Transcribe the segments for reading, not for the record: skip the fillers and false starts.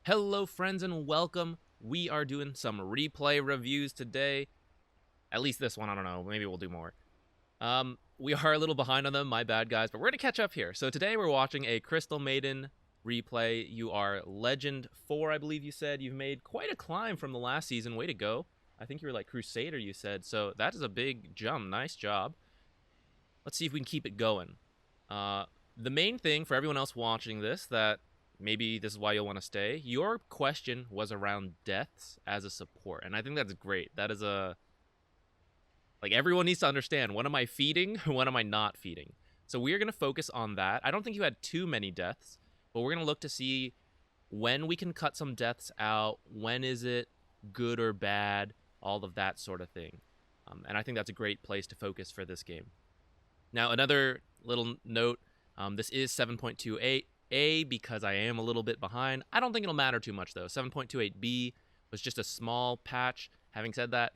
Hello friends and welcome. We are doing some replay reviews today. At least this one, I don't know, maybe we'll do more. We are a little behind on them, my bad guys, but we're gonna catch up here. So today we're watching a Crystal Maiden replay. You are Legend 4, I believe you said. You've made quite a climb from the last season, way to go. I think you were like Crusader, you said, so that is a big jump, nice job. Let's see if we can keep it going. The main thing for everyone else watching this that maybe this is why you'll want to stay. Your question was around deaths as a support, and I think that's great. That is like everyone needs to understand, when am I feeding, when am I not feeding? So we're going to focus on that. I don't think you had too many deaths, but we're going to look to see when we can cut some deaths out, when is it good or bad, all of that sort of thing. And I think that's a great place to focus for this game. Now, another little note, this is 7.28a because I am a little bit behind. I don't think it'll matter too much, though. 7.28b was just a small patch. Having said that,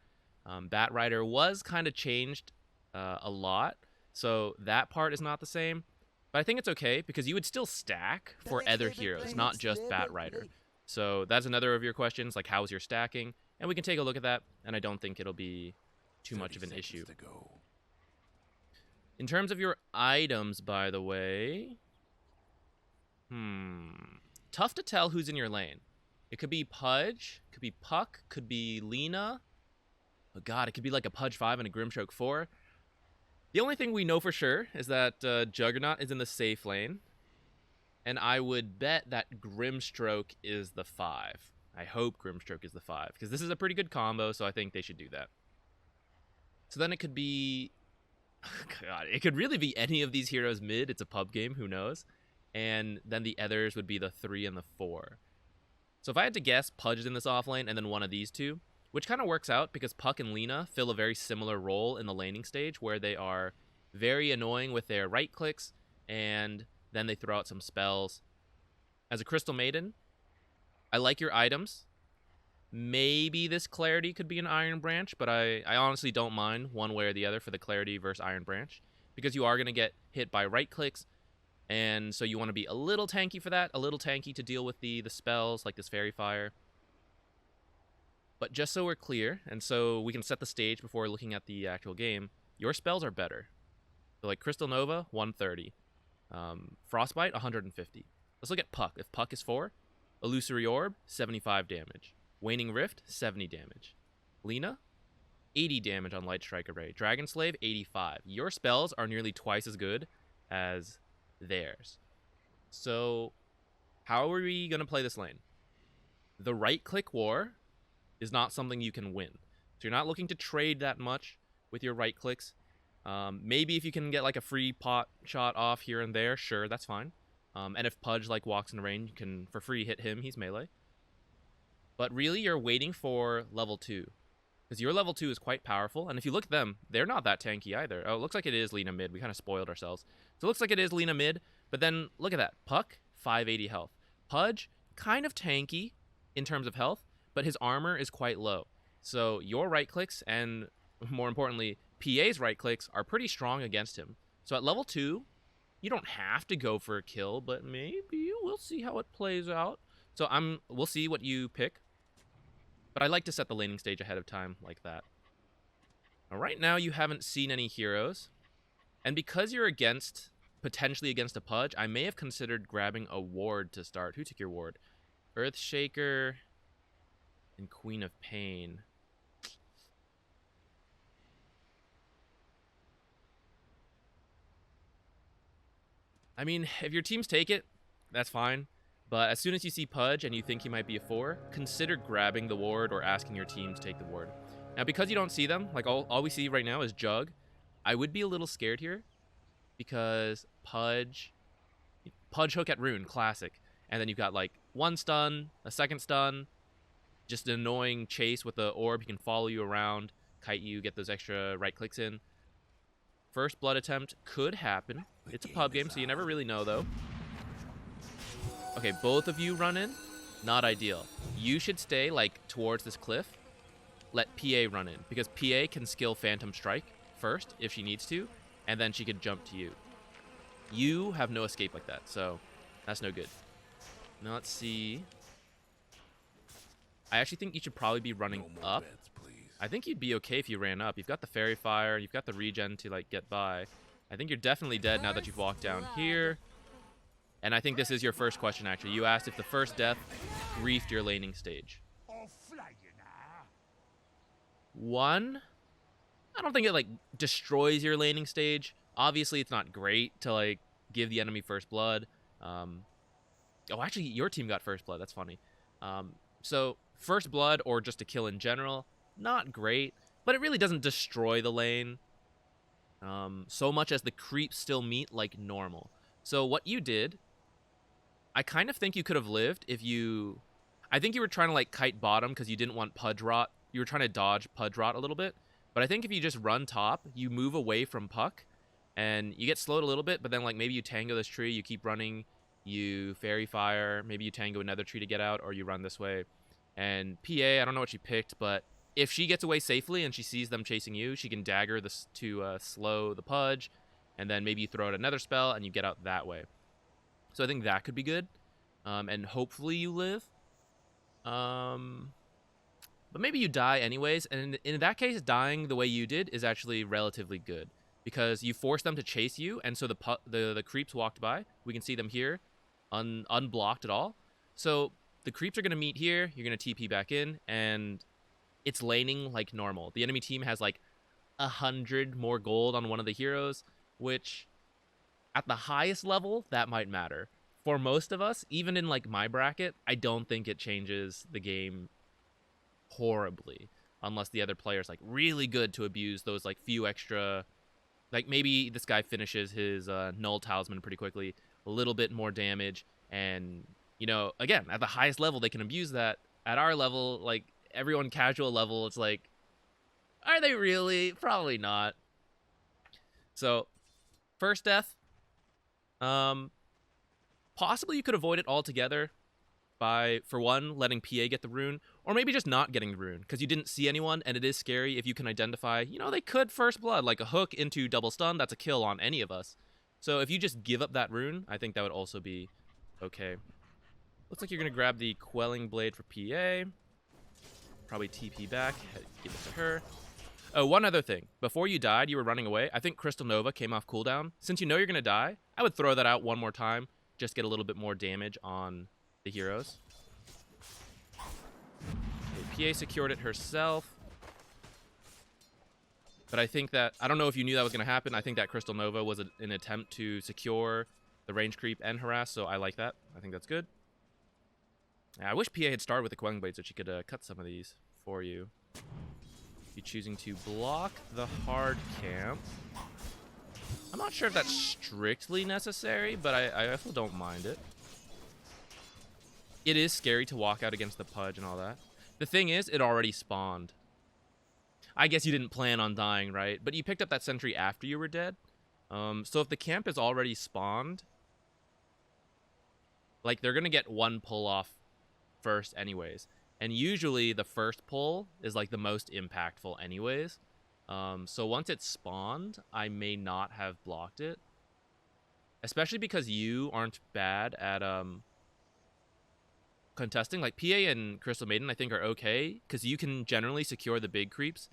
Bat Rider was kind of changed a lot, so that part is not the same. But I think it's okay because you would still stack for other heroes, not just Bat Rider. So that's another of your questions, like how's your stacking? And we can take a look at that, and I don't think it'll be too much of an issue. In terms of your items, by the way, tough to tell who's in your lane. It could be Pudge, could be Puck, could be Lina. Oh god, it could be like a Pudge 5 and a Grimstroke 4. The only thing we know for sure is that Juggernaut is in the safe lane. And I would bet that Grimstroke is the 5. I hope Grimstroke is the 5, because this is a pretty good combo, so I think they should do that. So then it could be... God, it could really be any of these heroes mid. It's a pub game, who knows? And then the others would be the 3 and the 4. So if I had to guess, Pudge is in this off lane and then one of these two, which kind of works out because Puck and Lina fill a very similar role in the laning stage where they are very annoying with their right clicks and then they throw out some spells. As a Crystal Maiden, I like your items. Maybe this Clarity could be an Iron Branch, but I honestly don't mind one way or the other for the Clarity versus Iron Branch, because you are going to get hit by right clicks, and so you want to be a little tanky for that, a little tanky to deal with the spells like this Fairy Fire. But just so we're clear, and so we can set the stage before looking at the actual game, your spells are better. So like Crystal Nova, 130. Frostbite, 150. Let's look at Puck. If Puck is 4, Illusory Orb, 75 damage. Waning Rift, 70 damage. Lina, 80 damage on Light Strike Array. Dragon Slave, 85. Your spells are nearly twice as good as theirs. So, how are we going to play this lane? The right-click war is not something you can win. So you're not looking to trade that much with your right clicks. Maybe if you can get like a free pot shot off here and there, sure, that's fine. And if Pudge like walks in the rain, you can for free hit him, he's melee. But really, you're waiting for level 2. Because your level 2 is quite powerful. And if you look at them, they're not that tanky either. Oh, it looks like it is Lina mid. We kind of spoiled ourselves. So it looks like it is Lina mid. But then, look at that. Puck, 580 health. Pudge, kind of tanky in terms of health. But his armor is quite low. So your right clicks, and more importantly, PA's right clicks, are pretty strong against him. So at level 2, you don't have to go for a kill. But maybe we'll see how it plays out. So we'll see what you pick. But I like to set the laning stage ahead of time like that. Now, right now, you haven't seen any heroes. And because you're potentially against a Pudge, I may have considered grabbing a ward to start. Who took your ward? Earthshaker and Queen of Pain. I mean, if your teams take it, that's fine. But as soon as you see Pudge and you think he might be a 4, consider grabbing the ward or asking your team to take the ward. Now, because you don't see them, like all we see right now is Jug, I would be a little scared here because Pudge hook at rune, classic. And then you've got like one stun, a second stun, just an annoying chase with the orb. He can follow you around, kite you, get those extra right clicks in. First blood attempt could happen. It's a pub game, so you never really know though. Okay, both of you run in. Not ideal. You should stay, like, towards this cliff. Let PA run in. Because PA can skill Phantom Strike first, if she needs to. And then she could jump to you. You have no escape like that, so that's no good. Now let's see. I actually think you should probably be running up. Bets, please. I think you'd be okay if you ran up. You've got the Fairy Fire. You've got the regen to, like, get by. I think you're definitely dead now that you've walked down here. And I think this is your first question, actually. You asked if the first death griefed your laning stage. 1, I don't think it, like, destroys your laning stage. Obviously, it's not great to, like, give the enemy first blood. Oh, actually, your team got first blood. That's funny. So, first blood or just a kill in general, not great. But it really doesn't destroy the lane so much as the creeps still meet like normal. So what you did, I kind of think you could have lived if you... I think you were trying to, like, kite bottom because you didn't want Pudge Rot. You were trying to dodge Pudge Rot a little bit. But I think if you just run top, you move away from Puck, and you get slowed a little bit, but then, like, maybe you tango this tree, you keep running, you Fairy Fire, maybe you tango another tree to get out, or you run this way. And PA, I don't know what she picked, but if she gets away safely and she sees them chasing you, she can dagger this to slow the Pudge, and then maybe you throw out another spell and you get out that way. So I think that could be good, and hopefully you live. But maybe you die anyways, and in that case, dying the way you did is actually relatively good, because you force them to chase you, and so the creeps walked by. We can see them here, unblocked at all. So the creeps are going to meet here, you're going to TP back in, and it's laning like normal. The enemy team has like 100 more gold on one of the heroes, which at the highest level, that might matter. For most of us, even in like my bracket, I don't think it changes the game horribly, unless the other player's like really good to abuse those like few extra, like maybe this guy finishes his null talisman pretty quickly, a little bit more damage, and you know, again, at the highest level they can abuse that. At our level, like everyone casual level, it's like, are they really? Probably not. So first death, possibly you could avoid it altogether by, for one, letting PA get the rune, or maybe just not getting the rune, because you didn't see anyone, and it is scary if you can identify, you know, they could first blood, like a hook into double stun, that's a kill on any of us. So if you just give up that rune, I think that would also be okay. Looks like you're going to grab the Quelling Blade for PA. Probably TP back, give it to her. Oh, one other thing. Before you died, you were running away. I think Crystal Nova came off cooldown. Since you know you're going to die, I would throw that out one more time, just get a little bit more damage on the heroes. Okay, PA secured it herself. But I think that, I don't know if you knew that was going to happen. I think that Crystal Nova was an attempt to secure the range creep and harass, so I like that. I think that's good. I wish PA had started with the Quelling Blade so she could cut some of these for you. You're choosing to block the hard camp. I'm not sure if that's strictly necessary, but I also don't mind it. It is scary to walk out against the Pudge and all that. The thing is, it already spawned. I guess you didn't plan on dying, right? But you picked up that sentry after you were dead. So if the camp is already spawned, like, they're going to get one pull off first anyways. And usually the first pull is, like, the most impactful anyways. So once it's spawned, I may not have blocked it. Especially because you aren't bad at contesting. Like, PA and Crystal Maiden, I think, are okay, because you can generally secure the big creeps,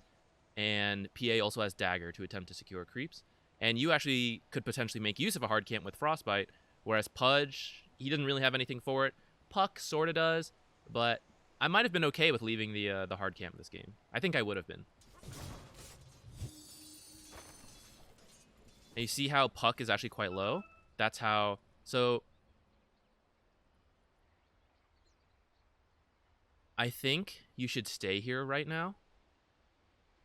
and PA also has Dagger to attempt to secure creeps. And you actually could potentially make use of a hard camp with Frostbite, whereas Pudge, he doesn't really have anything for it. Puck sort of does, but I might have been okay with leaving the hard camp this game. I think I would have been. And you see how Puck is actually quite low? That's how... So I think you should stay here right now.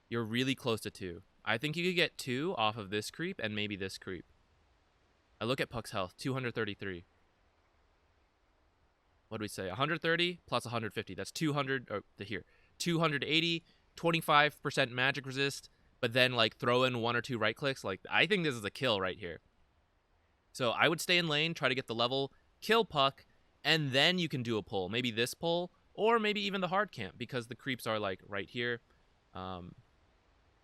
You're really close to 2. I think you could get 2 off of this creep and maybe this creep. I look at Puck's health, 233. What do we say? 130 plus 150. That's 200, or here. 280, 25% magic resist, but then, like, throw in 1 or 2 right clicks. Like, I think this is a kill right here. So I would stay in lane, try to get the level, kill Puck, and then you can do a pull. Maybe this pull, or maybe even the hard camp, because the creeps are, like, right here.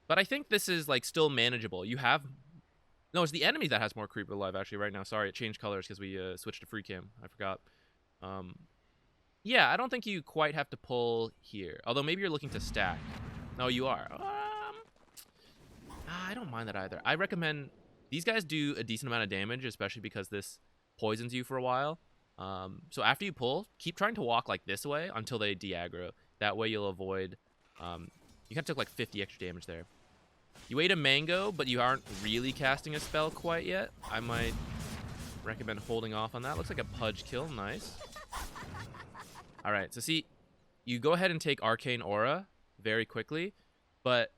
But I think this is, like, still manageable. You have... No, it's the enemy that has more creep alive, actually, right now. Sorry, it changed colors because we switched to free cam. I forgot. Yeah, I don't think you quite have to pull here. Although maybe you're looking to stack. No, you are. I don't mind that either. I recommend... These guys do a decent amount of damage, especially because this poisons you for a while. So after you pull, keep trying to walk like this way until they de-aggro. That way you'll avoid... you kind of took like 50 extra damage there. You ate a mango, but you aren't really casting a spell quite yet. I might recommend holding off on that. Looks like a pudge kill. Nice. Alright, so see, you go ahead and take Arcane Aura very quickly, but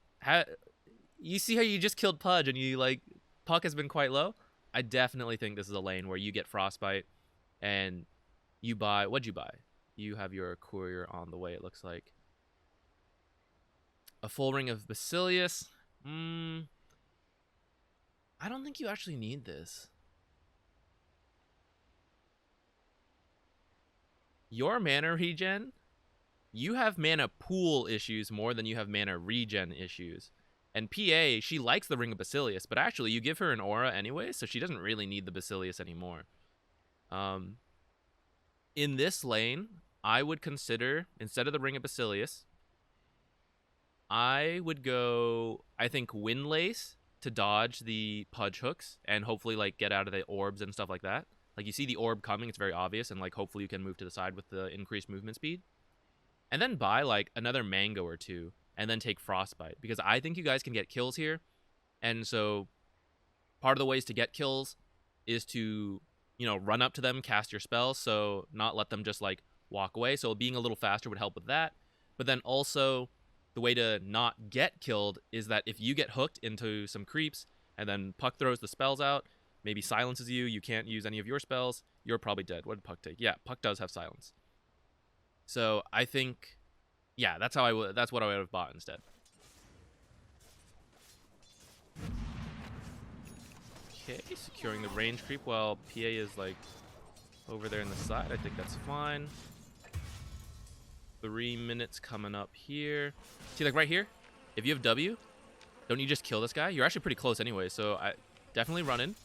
you see how you just killed Pudge and you, like, Puck has been quite low? I definitely think this is a lane where you get Frostbite and you buy... What'd you buy? You have your courier on the way, it looks like. A full ring of Basilius. I don't think you actually need this. Your mana regen, you have mana pool issues more than you have mana regen issues. And PA, she likes the Ring of Basilius, but actually you give her an aura anyway, so she doesn't really need the Basilius anymore. In this lane, I would consider, instead of the Ring of Basilius, I would go, I think, Windlace to dodge the Pudge hooks and hopefully, like, get out of the orbs and stuff like that. Like, you see the orb coming, it's very obvious, and, like, hopefully you can move to the side with the increased movement speed. And then buy, like, another mango or two, and then take Frostbite. Because I think you guys can get kills here. And so, part of the ways to get kills is to, you know, run up to them, cast your spells, so not let them just, like, walk away. So being a little faster would help with that. But then also, the way to not get killed is that if you get hooked into some creeps, and then Puck throws the spells out, maybe silences you, you can't use any of your spells, you're probably dead. What did Puck take? Yeah, Puck does have silence. So I think, yeah, that's what I would have bought instead. Okay, securing the range creep while PA is like over there in the side. I think that's fine. 3 minutes coming up here. See, like right here, if you have W, don't you just kill this guy? You're actually pretty close anyway, so I definitely run in.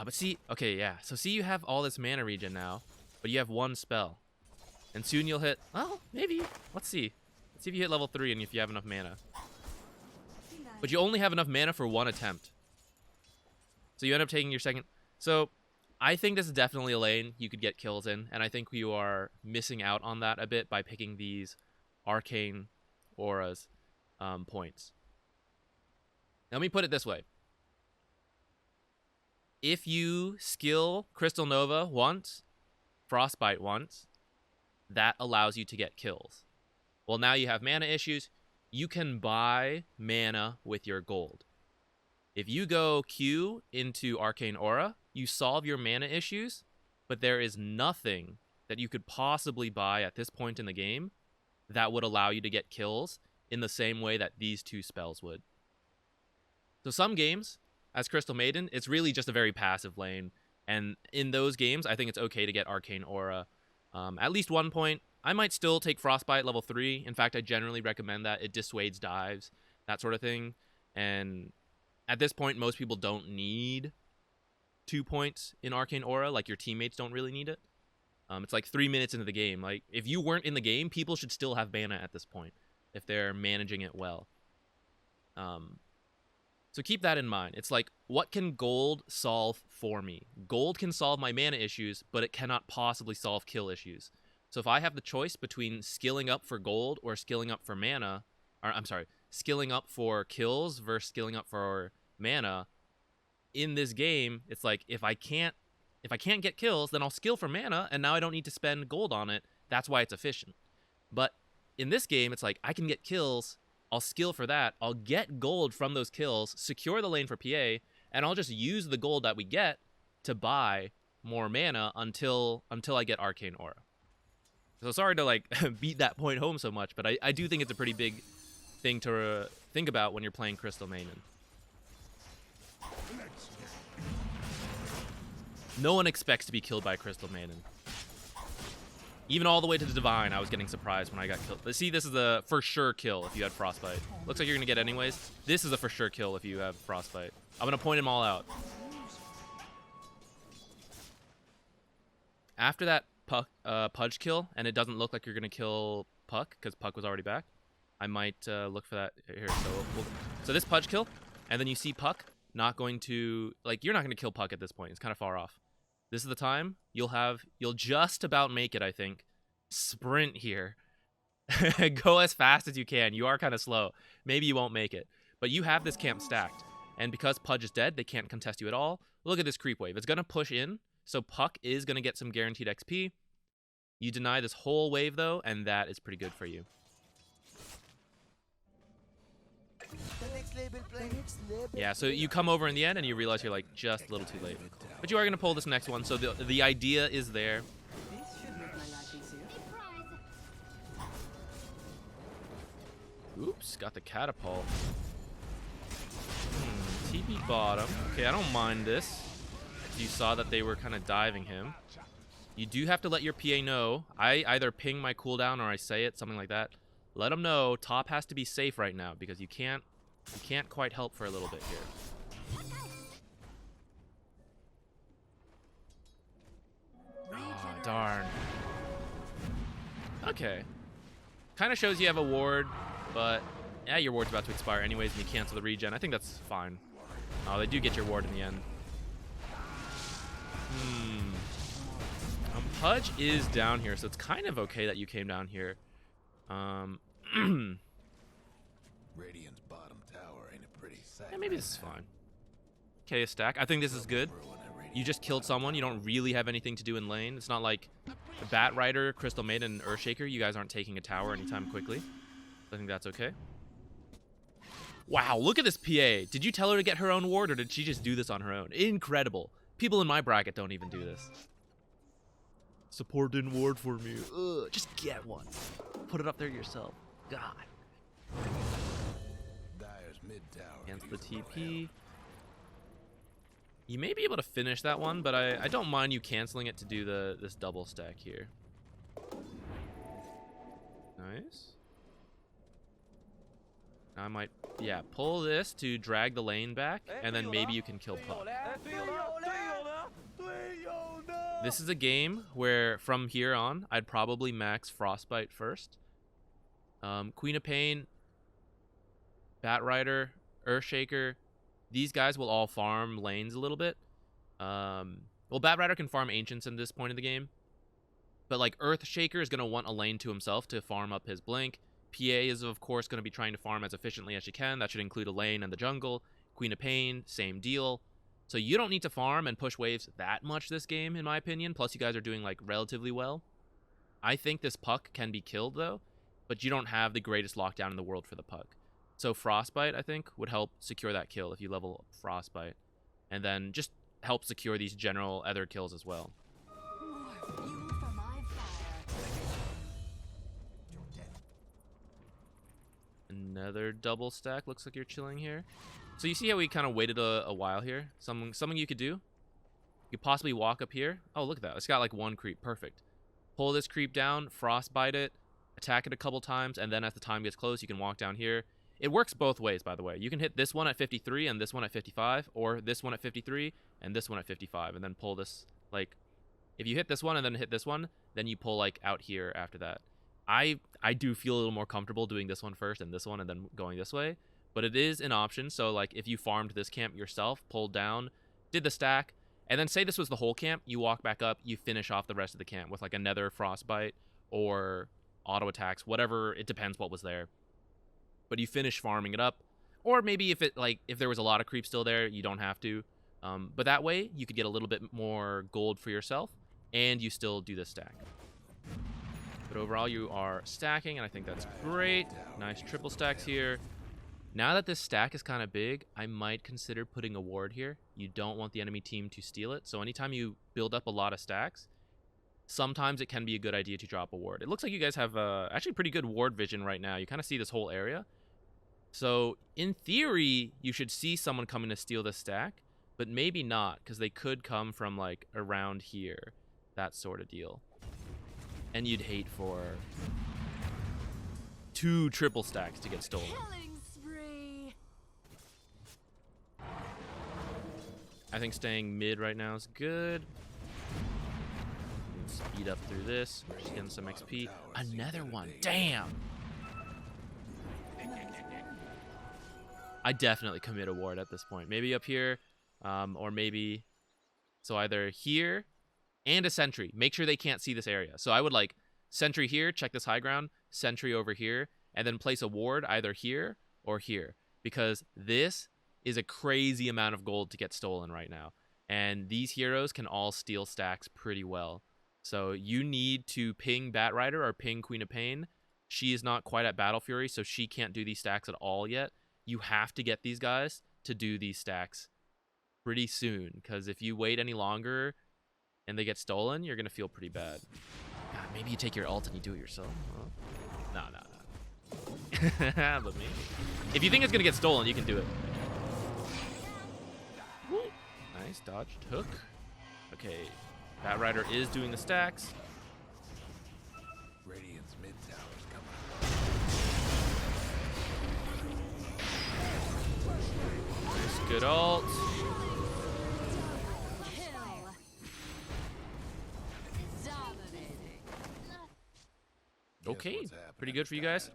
But see, okay, yeah. So see, you have all this mana regen now, but you have one spell. And soon you'll hit, well, maybe. Let's see. Let's see if you hit level 3 and if you have enough mana. But you only have enough mana for one attempt. So you end up taking your second. So I think this is definitely a lane you could get kills in, and I think you are missing out on that a bit by picking these arcane auras points. Now, let me put it this way. If you skill Crystal Nova once, Frostbite once, that allows you to get kills. Well, now you have mana issues. You can buy mana with your gold. If you go Q into Arcane Aura, you solve your mana issues, but there is nothing that you could possibly buy at this point in the game that would allow you to get kills in the same way that these two spells would. So some games, as Crystal Maiden, it's really just a very passive lane. And in those games, I think it's okay to get Arcane Aura. At least 1 point. I might still take Frostbite level 3. In fact, I generally recommend that. It dissuades dives, that sort of thing. And at this point, most people don't need 2 points in Arcane Aura. Like, your teammates don't really need it. It's like 3 minutes into the game. Like, if you weren't in the game, people should still have mana at this point if they're managing it well. So keep that in mind. It's like, what can gold solve for me? Gold can solve my mana issues, but it cannot possibly solve kill issues. So if I have the choice between skilling up for gold or skilling up for mana, or I'm sorry, skilling up for kills versus skilling up for mana, in this game, it's like, if I can't get kills, then I'll skill for mana, and now I don't need to spend gold on it. That's why it's efficient. But in this game, it's like, I can get kills, I'll skill for that, I'll get gold from those kills, secure the lane for PA, and I'll just use the gold that we get to buy more mana until I get Arcane Aura. So sorry to, like, beat that point home so much, but I do think it's a pretty big thing to think about when you're playing Crystal Maiden. No one expects to be killed by Crystal Maiden. Even all the way to the Divine, I was getting surprised when I got killed. But see, this is a for sure kill if you had Frostbite. Looks like you're going to get anyways. This is a for sure kill if you have Frostbite. I'm going to point them all out. After that Pudge kill, and it doesn't look like you're gonna kill Puck because Puck was already back, I might look for that here. So this Pudge kill, and then you see Puck not going to, like, you're not gonna kill Puck at this point. It's kind of far off. This is the time you'll just about make it, I think. Sprint here. Go as fast as you can. You are kind of slow. Maybe you won't make it, but you have this camp stacked, and because Pudge is dead, they can't contest you at all. Look at this creep wave. It's gonna push in, so Puck is gonna get some guaranteed XP. You deny this whole wave though, and that is pretty good for you. Yeah, so you come over in the end and you realize you're like just a little too late. But you are gonna pull this next one, so the idea is there. Oops, got the catapult. TP bottom. Okay, I don't mind this. You saw that they were kind of diving him. You do have to let your PA know. I either ping my cooldown or I say it, something like that. Let them know top has to be safe right now because you can't quite help for a little bit here. Oh, darn. Okay. Kind of shows you have a ward, but yeah, your ward's about to expire anyways and you cancel the regen. I think that's fine. Oh, they do get your ward in the end. Pudge is down here, so it's kind of okay that you came down here. Radiant's bottom tower ain't a pretty sight. Yeah, maybe this is fine. Okay, a stack. I think this is good. You just killed someone. You don't really have anything to do in lane. It's not like the Bat Rider, Crystal Maiden, and Earthshaker. You guys aren't taking a tower anytime quickly. I think that's okay. Wow, look at this PA. Did you tell her to get her own ward, or did she just do this on her own? Incredible. People in my bracket don't even do this. Support didn't ward for me. Ugh, just get one. Put it up there yourself. God. Dyer's mid tower Against the TP. You may be able to finish that one, but I don't mind you canceling it to do this double stack here. Nice. I might, yeah, pull this to drag the lane back, and then maybe you can kill Puck. This is a game where, from here on, I'd probably max Frostbite first. Queen of Pain, Bat Rider, Earthshaker, these guys will all farm lanes a little bit. Well, Bat Rider can farm Ancients in this point of the game. But, like, Earthshaker is going to want a lane to himself to farm up his Blink. PA is, of course, going to be trying to farm as efficiently as she can. That should include a lane and the jungle. Queen of Pain, same deal. So you don't need to farm and push waves that much this game, in my opinion. Plus, you guys are doing, like, relatively well. I think this Puck can be killed, though. But you don't have the greatest lockdown in the world for the Puck. So Frostbite, I think, would help secure that kill if you level Frostbite. And then just help secure these general other kills as well. Another double stack. Looks like you're chilling here. So you see how we kind of waited a while here? Something you could do? You could possibly walk up here. Oh, look at that. It's got like one creep. Perfect. Pull this creep down, frostbite it, attack it a couple times, and then as the time gets close, you can walk down here. It works both ways, by the way. You can hit this one at 53 and this one at 55, or this one at 53 and this one at 55, and then pull this, like, if you hit this one and then hit this one, then you pull, like, out here after that. I do feel a little more comfortable doing this one first and this one and then going this way, but it is an option. So, like, if you farmed this camp yourself, pulled down, did the stack, and then say this was the whole camp, you walk back up, you finish off the rest of the camp with, like, another frostbite or auto attacks, whatever. It depends what was there. But you finish farming it up, or maybe if there was a lot of creep still there, you don't have to. But that way, you could get a little bit more gold for yourself, and you still do the stack. But overall, you are stacking, and I think that's great. Nice triple stacks here. Now that this stack is kind of big, I might consider putting a ward here. You don't want the enemy team to steal it, so anytime you build up a lot of stacks, sometimes it can be a good idea to drop a ward. It looks like you guys have actually pretty good ward vision right now. You kind of see this whole area. So in theory, you should see someone coming to steal this stack, but maybe not, because they could come from, like, around here. That sort of deal. And you'd hate for 2 triple stacks to get stolen. I think staying mid right now is good. Speed up through this. Just getting some XP. Another one. Damn. I definitely commit a ward at this point. Maybe up here, or maybe... So either here and a sentry. Make sure they can't see this area. So I would like sentry here, check this high ground, sentry over here, and then place a ward either here or here. Because this is a crazy amount of gold to get stolen right now. And these heroes can all steal stacks pretty well. So you need to ping Bat Rider or ping Queen of Pain. She is not quite at Battle Fury, so she can't do these stacks at all yet. You have to get these guys to do these stacks pretty soon, because if you wait any longer and they get stolen, you're going to feel pretty bad. God, maybe you take your ult and you do it yourself. Huh? No. But me. If you think it's going to get stolen, you can do it. Woo. Nice, dodged hook. Okay, Bat Rider is doing the stacks. Radiant's mid tower's coming. Nice, good ult. Okay, pretty good for you guys.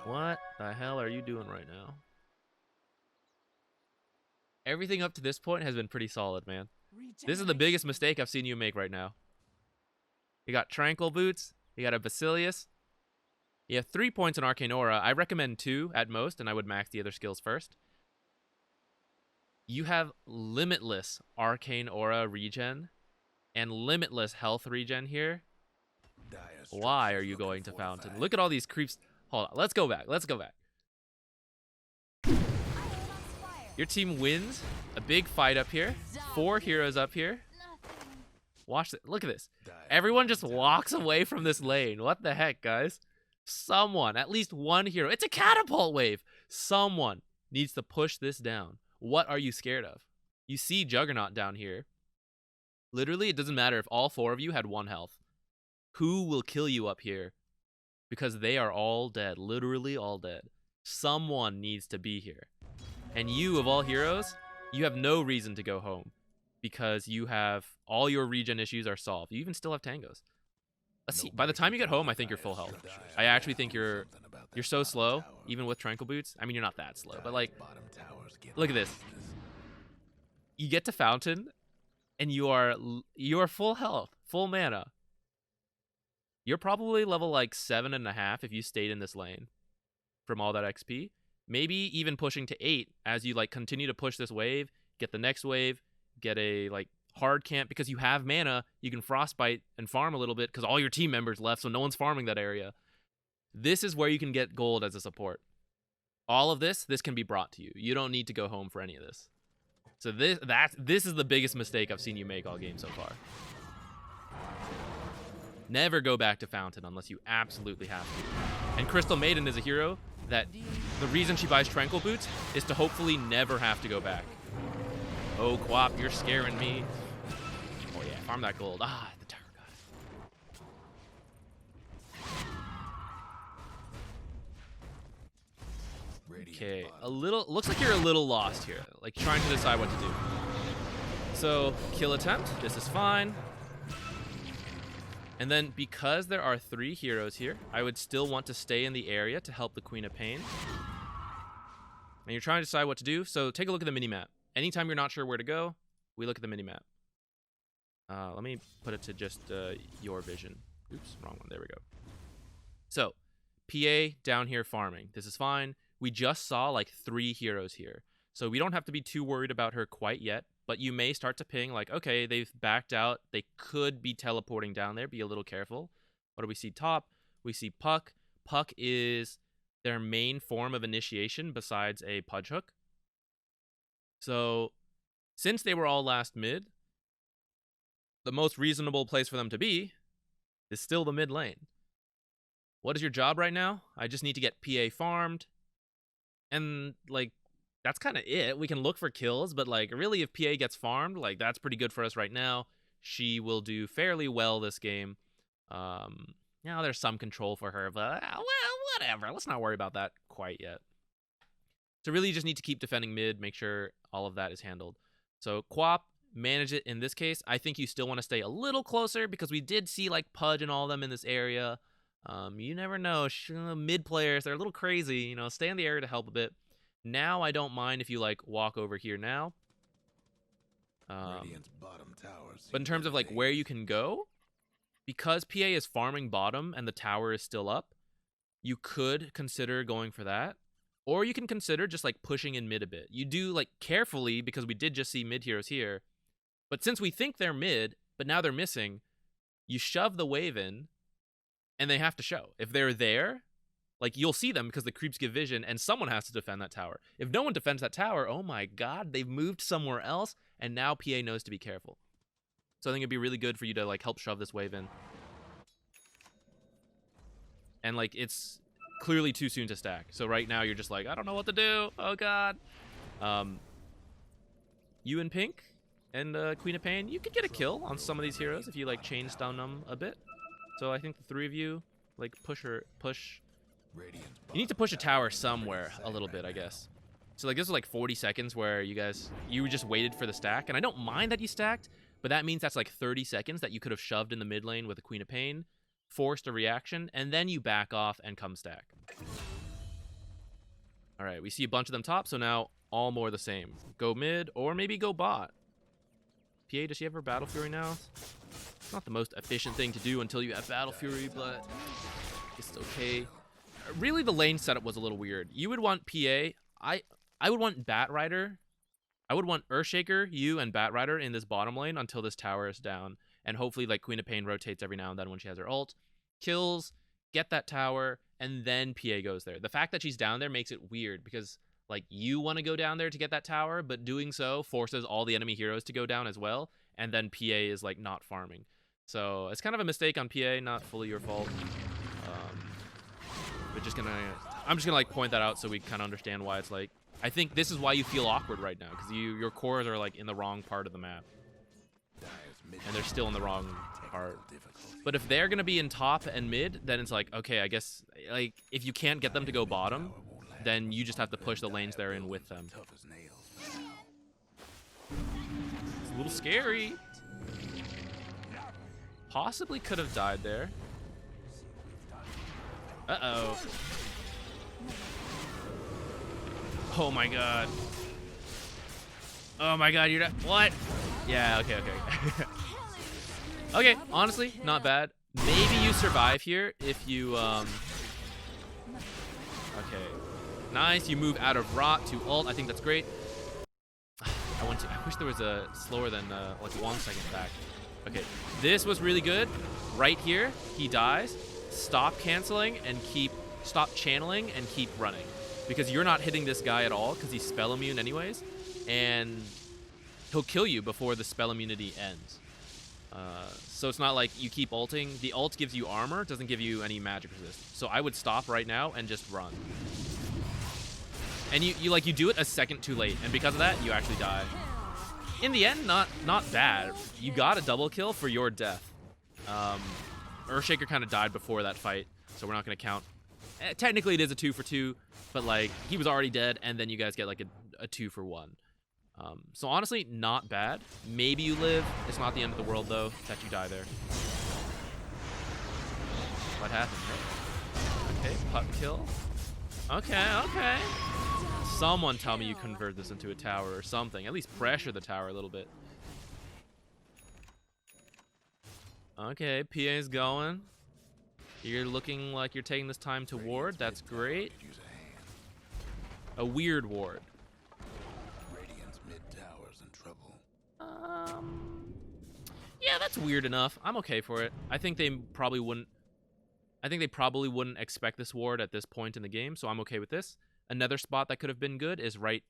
What the hell are you doing right now? Everything up to this point has been pretty solid, man. This is the biggest mistake I've seen you make right now. You got Tranquil Boots. You got a Basilius. You have 3 points in Arcane Aura. I recommend 2 at most, and I would max the other skills first. You have limitless Arcane Aura regen and limitless health regen here. Why are you going to Fountain? Look at all these creeps. Hold on. Let's go back. Your team wins a big fight up here. 4 heroes up here. Watch it. Look at this. Everyone just walks away from this lane. What the heck, guys? Someone, at least one hero. It's a catapult wave. Someone needs to push this down. What are you scared of? You see Juggernaut down here. Literally, it doesn't matter if all 4 of you had 1 health. Who will kill you up here? Because they are all dead. Literally all dead. Someone needs to be here. And you, of all heroes, you have no reason to go home. Because you have... all your regen issues are solved. You even still have tangos. Let's see. By the time you get home, I think you're full health. I actually think you're so slow, even with Tranquil Boots. I mean, you're not that slow, but like... Look at this. You get to Fountain, and you are full health, full mana. You're probably level like 7.5 if you stayed in this lane from all that XP. Maybe even pushing to 8 as you like continue to push this wave, get the next wave, get a like hard camp because you have mana. You can Frostbite and farm a little bit because all your team members left, so no one's farming that area. This is where you can get gold as a support. All of this can be brought to you. You don't need to go home for any of this. So this is the biggest mistake I've seen you make all game so far. Never go back to Fountain unless you absolutely have to. And Crystal Maiden is a hero that the reason she buys Tranquil Boots is to hopefully never have to go back. Oh, Quap, you're scaring me. Oh yeah, farm that gold. Ah, the tower god. Okay, looks like you're a little lost here. Like trying to decide what to do. So, kill attempt, this is fine. And then because there are 3 heroes here, I would still want to stay in the area to help the Queen of Pain. And you're trying to decide what to do, so take a look at the minimap. Anytime you're not sure where to go, we look at the minimap. Let me put it to just your vision. Oops, wrong one. There we go. So, PA down here farming. This is fine. We just saw like 3 heroes here. So we don't have to be too worried about her quite yet. But you may start to ping like, okay, they've backed out. They could be teleporting down there. Be a little careful. What do we see top? We see Puck. Puck is their main form of initiation besides a Pudge Hook. So since they were all last mid, the most reasonable place for them to be is still the mid lane. What is your job right now? I just need to get PA farmed. And like, that's kind of it. We can look for kills, but like really if PA gets farmed, like that's pretty good for us right now. She will do fairly well this game. Now there's some control for her, but well, whatever. Let's not worry about that quite yet. So really you just need to keep defending mid, make sure all of that is handled. So Quap, manage it in this case. I think you still want to stay a little closer because we did see like Pudge and all of them in this area. You never know. Mid players, they're a little crazy. You know, stay in the area to help a bit. Now I don't mind if you like walk over here now. Radiant's bottom tower But in terms of like where you can go, because PA is farming bottom and the tower is still up, you could consider going for that. Or you can consider just like pushing in mid a bit. You do like carefully because we did just see mid heroes here. But since we think they're mid, but now they're missing, you shove the wave in and they have to show. If they're there, like you'll see them because the creeps give vision and someone has to defend that tower. If no one defends that tower, oh my god, they've moved somewhere else and now PA knows to be careful. So I think it'd be really good for you to like help shove this wave in. And like it's clearly too soon to stack. So right now you're just like, I don't know what to do. Oh god. You and Pink and Queen of Pain, you could get a kill on some of these heroes if you like chain stun them a bit. So I think the three of you like push. You need to push a tower somewhere a little bit, I guess. So like this was like 40 seconds where you just waited for the stack, and I don't mind that you stacked, but that means that's like 30 seconds that you could have shoved in the mid lane with a Queen of Pain, forced a reaction, and then you back off and come stack. All right, we see a bunch of them top, so now all more the same. Go mid or maybe go bot. PA, does she have her Battle Fury now? It's not the most efficient thing to do until you have Battle Fury, but it's okay. Really, the lane setup was a little weird. You would want PA. I would want Bat Rider. I would want Earthshaker, you, and Bat Rider in this bottom lane until this tower is down. And hopefully, like, Queen of Pain rotates every now and then when she has her ult. Kills, get that tower, and then PA goes there. The fact that she's down there makes it weird because, like, you want to go down there to get that tower, but doing so forces all the enemy heroes to go down as well. And then PA is, like, not farming. So it's kind of a mistake on PA, not fully your fault. But I'm just gonna like point that out so we kind of understand why it's like. I think this is why you feel awkward right now because your cores are like in the wrong part of the map, and they're still in the wrong part. But if they're gonna be in top and mid, then it's like okay, I guess like if you can't get them to go bottom, then you just have to push the lanes they're in with them. It's a little scary. Possibly could have died there. Uh-oh. Oh my god. Oh my god, you're not— what? Yeah, okay. Okay, honestly, not bad. Maybe you survive here if you, okay. Nice, you move out of rot to ult. I think that's great. I wish there was a slower than, like 1 second back. Okay, this was really good. Right here, he dies. Stop canceling and stop channeling and keep running because you're not hitting this guy at all because he's spell immune anyways, and he'll kill you before the spell immunity ends. So it's not like you keep ulting. The ult gives you armor, doesn't give you any magic resist. So I would stop right now and just run. And you do it a second too late, and because of that you actually die. In the end, not bad. You got a double kill for your death. Earthshaker kind of died before that fight, so we're not going to count. Technically, it is a 2 for 2, but like he was already dead, and then you guys get like a 2 for 1. So honestly, not bad. Maybe you live. It's not the end of the world though that you die there. What happened? Right? Okay, puck kill. Okay. Someone tell me you convert this into a tower or something. At least pressure the tower a little bit. Okay, PA's going. You're looking like you're taking this time to ward. That's great. A weird ward. Radiant's mid tower's in trouble. Yeah, that's weird enough. I'm okay for it. I think they probably wouldn't expect this ward at this point in the game, so I'm okay with this. Another spot that could have been good is right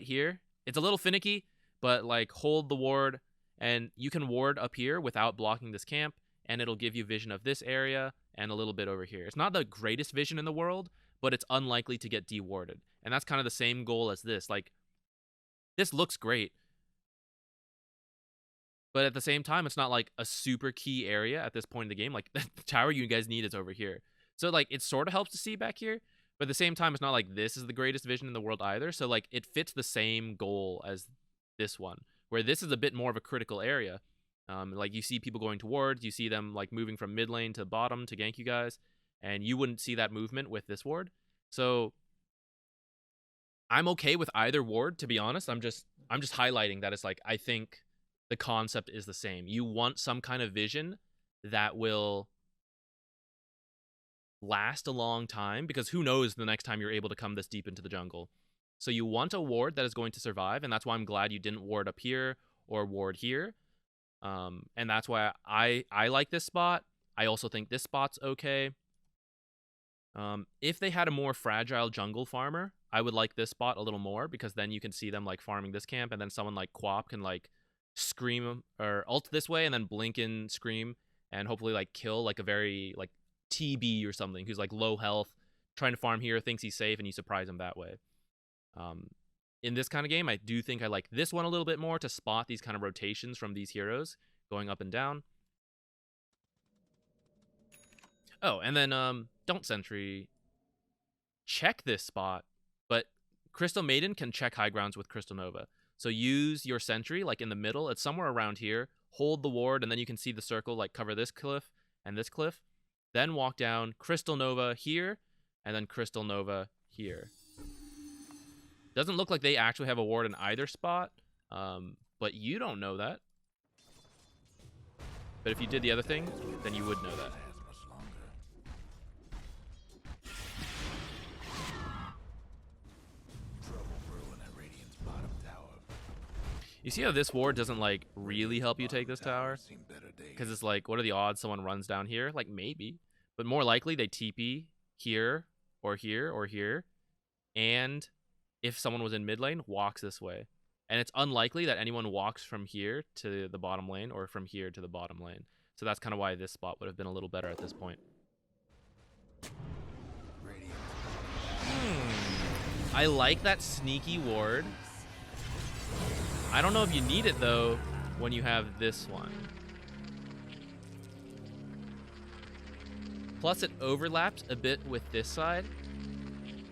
here. It's a little finicky, but like hold the ward. And you can ward up here without blocking this camp, and it'll give you vision of this area and a little bit over here. It's not the greatest vision in the world, but it's unlikely to get dewarded. And that's kind of the same goal as this. Like, this looks great. But at the same time, it's not like a super key area at this point in the game. Like, the tower you guys need is over here. So, like, it sort of helps to see back here. But at the same time, it's not like this is the greatest vision in the world either. So, like, it fits the same goal as this one, where this is a bit more of a critical area. Like you see people going towards, you see them like moving from mid lane to bottom to gank you guys, and you wouldn't see that movement with this ward. So I'm okay with either ward, to be honest. I'm just highlighting that it's like, I think the concept is the same. You want some kind of vision that will last a long time, because who knows the next time you're able to come this deep into the jungle. So you want a ward that is going to survive, and that's why I'm glad you didn't ward up here or ward here. And that's why I like this spot. I also think this spot's okay. If they had a more fragile jungle farmer, I would like this spot a little more, because then you can see them like farming this camp, and then someone like Quap can like scream or ult this way and then blink and scream and hopefully like kill like a very like TB or something who's like low health, trying to farm here, thinks he's safe, and you surprise him that way. In this kind of game, I do think I like this one a little bit more to spot these kind of rotations from these heroes going up and down. Oh, and then don't sentry. Check this spot, but Crystal Maiden can check high grounds with Crystal Nova. So use your sentry like in the middle. It's somewhere around here. Hold the ward, and then you can see the circle like cover this cliff and this cliff. Then walk down Crystal Nova here, and then Crystal Nova here. Doesn't look like they actually have a ward in either spot, but you don't know that. But if you did the other thing, then you would know that. You see how this ward doesn't like really help you take this tower? Because it's like, what are the odds someone runs down here? Like maybe, but more likely they TP here or here or here, and if someone was in mid lane, walks this way. And it's unlikely that anyone walks from here to the bottom lane or from here to the bottom lane. So that's kind of why this spot would have been a little better at this point. I like that sneaky ward. I don't know if you need it though when you have this one. Plus it overlaps a bit with this side.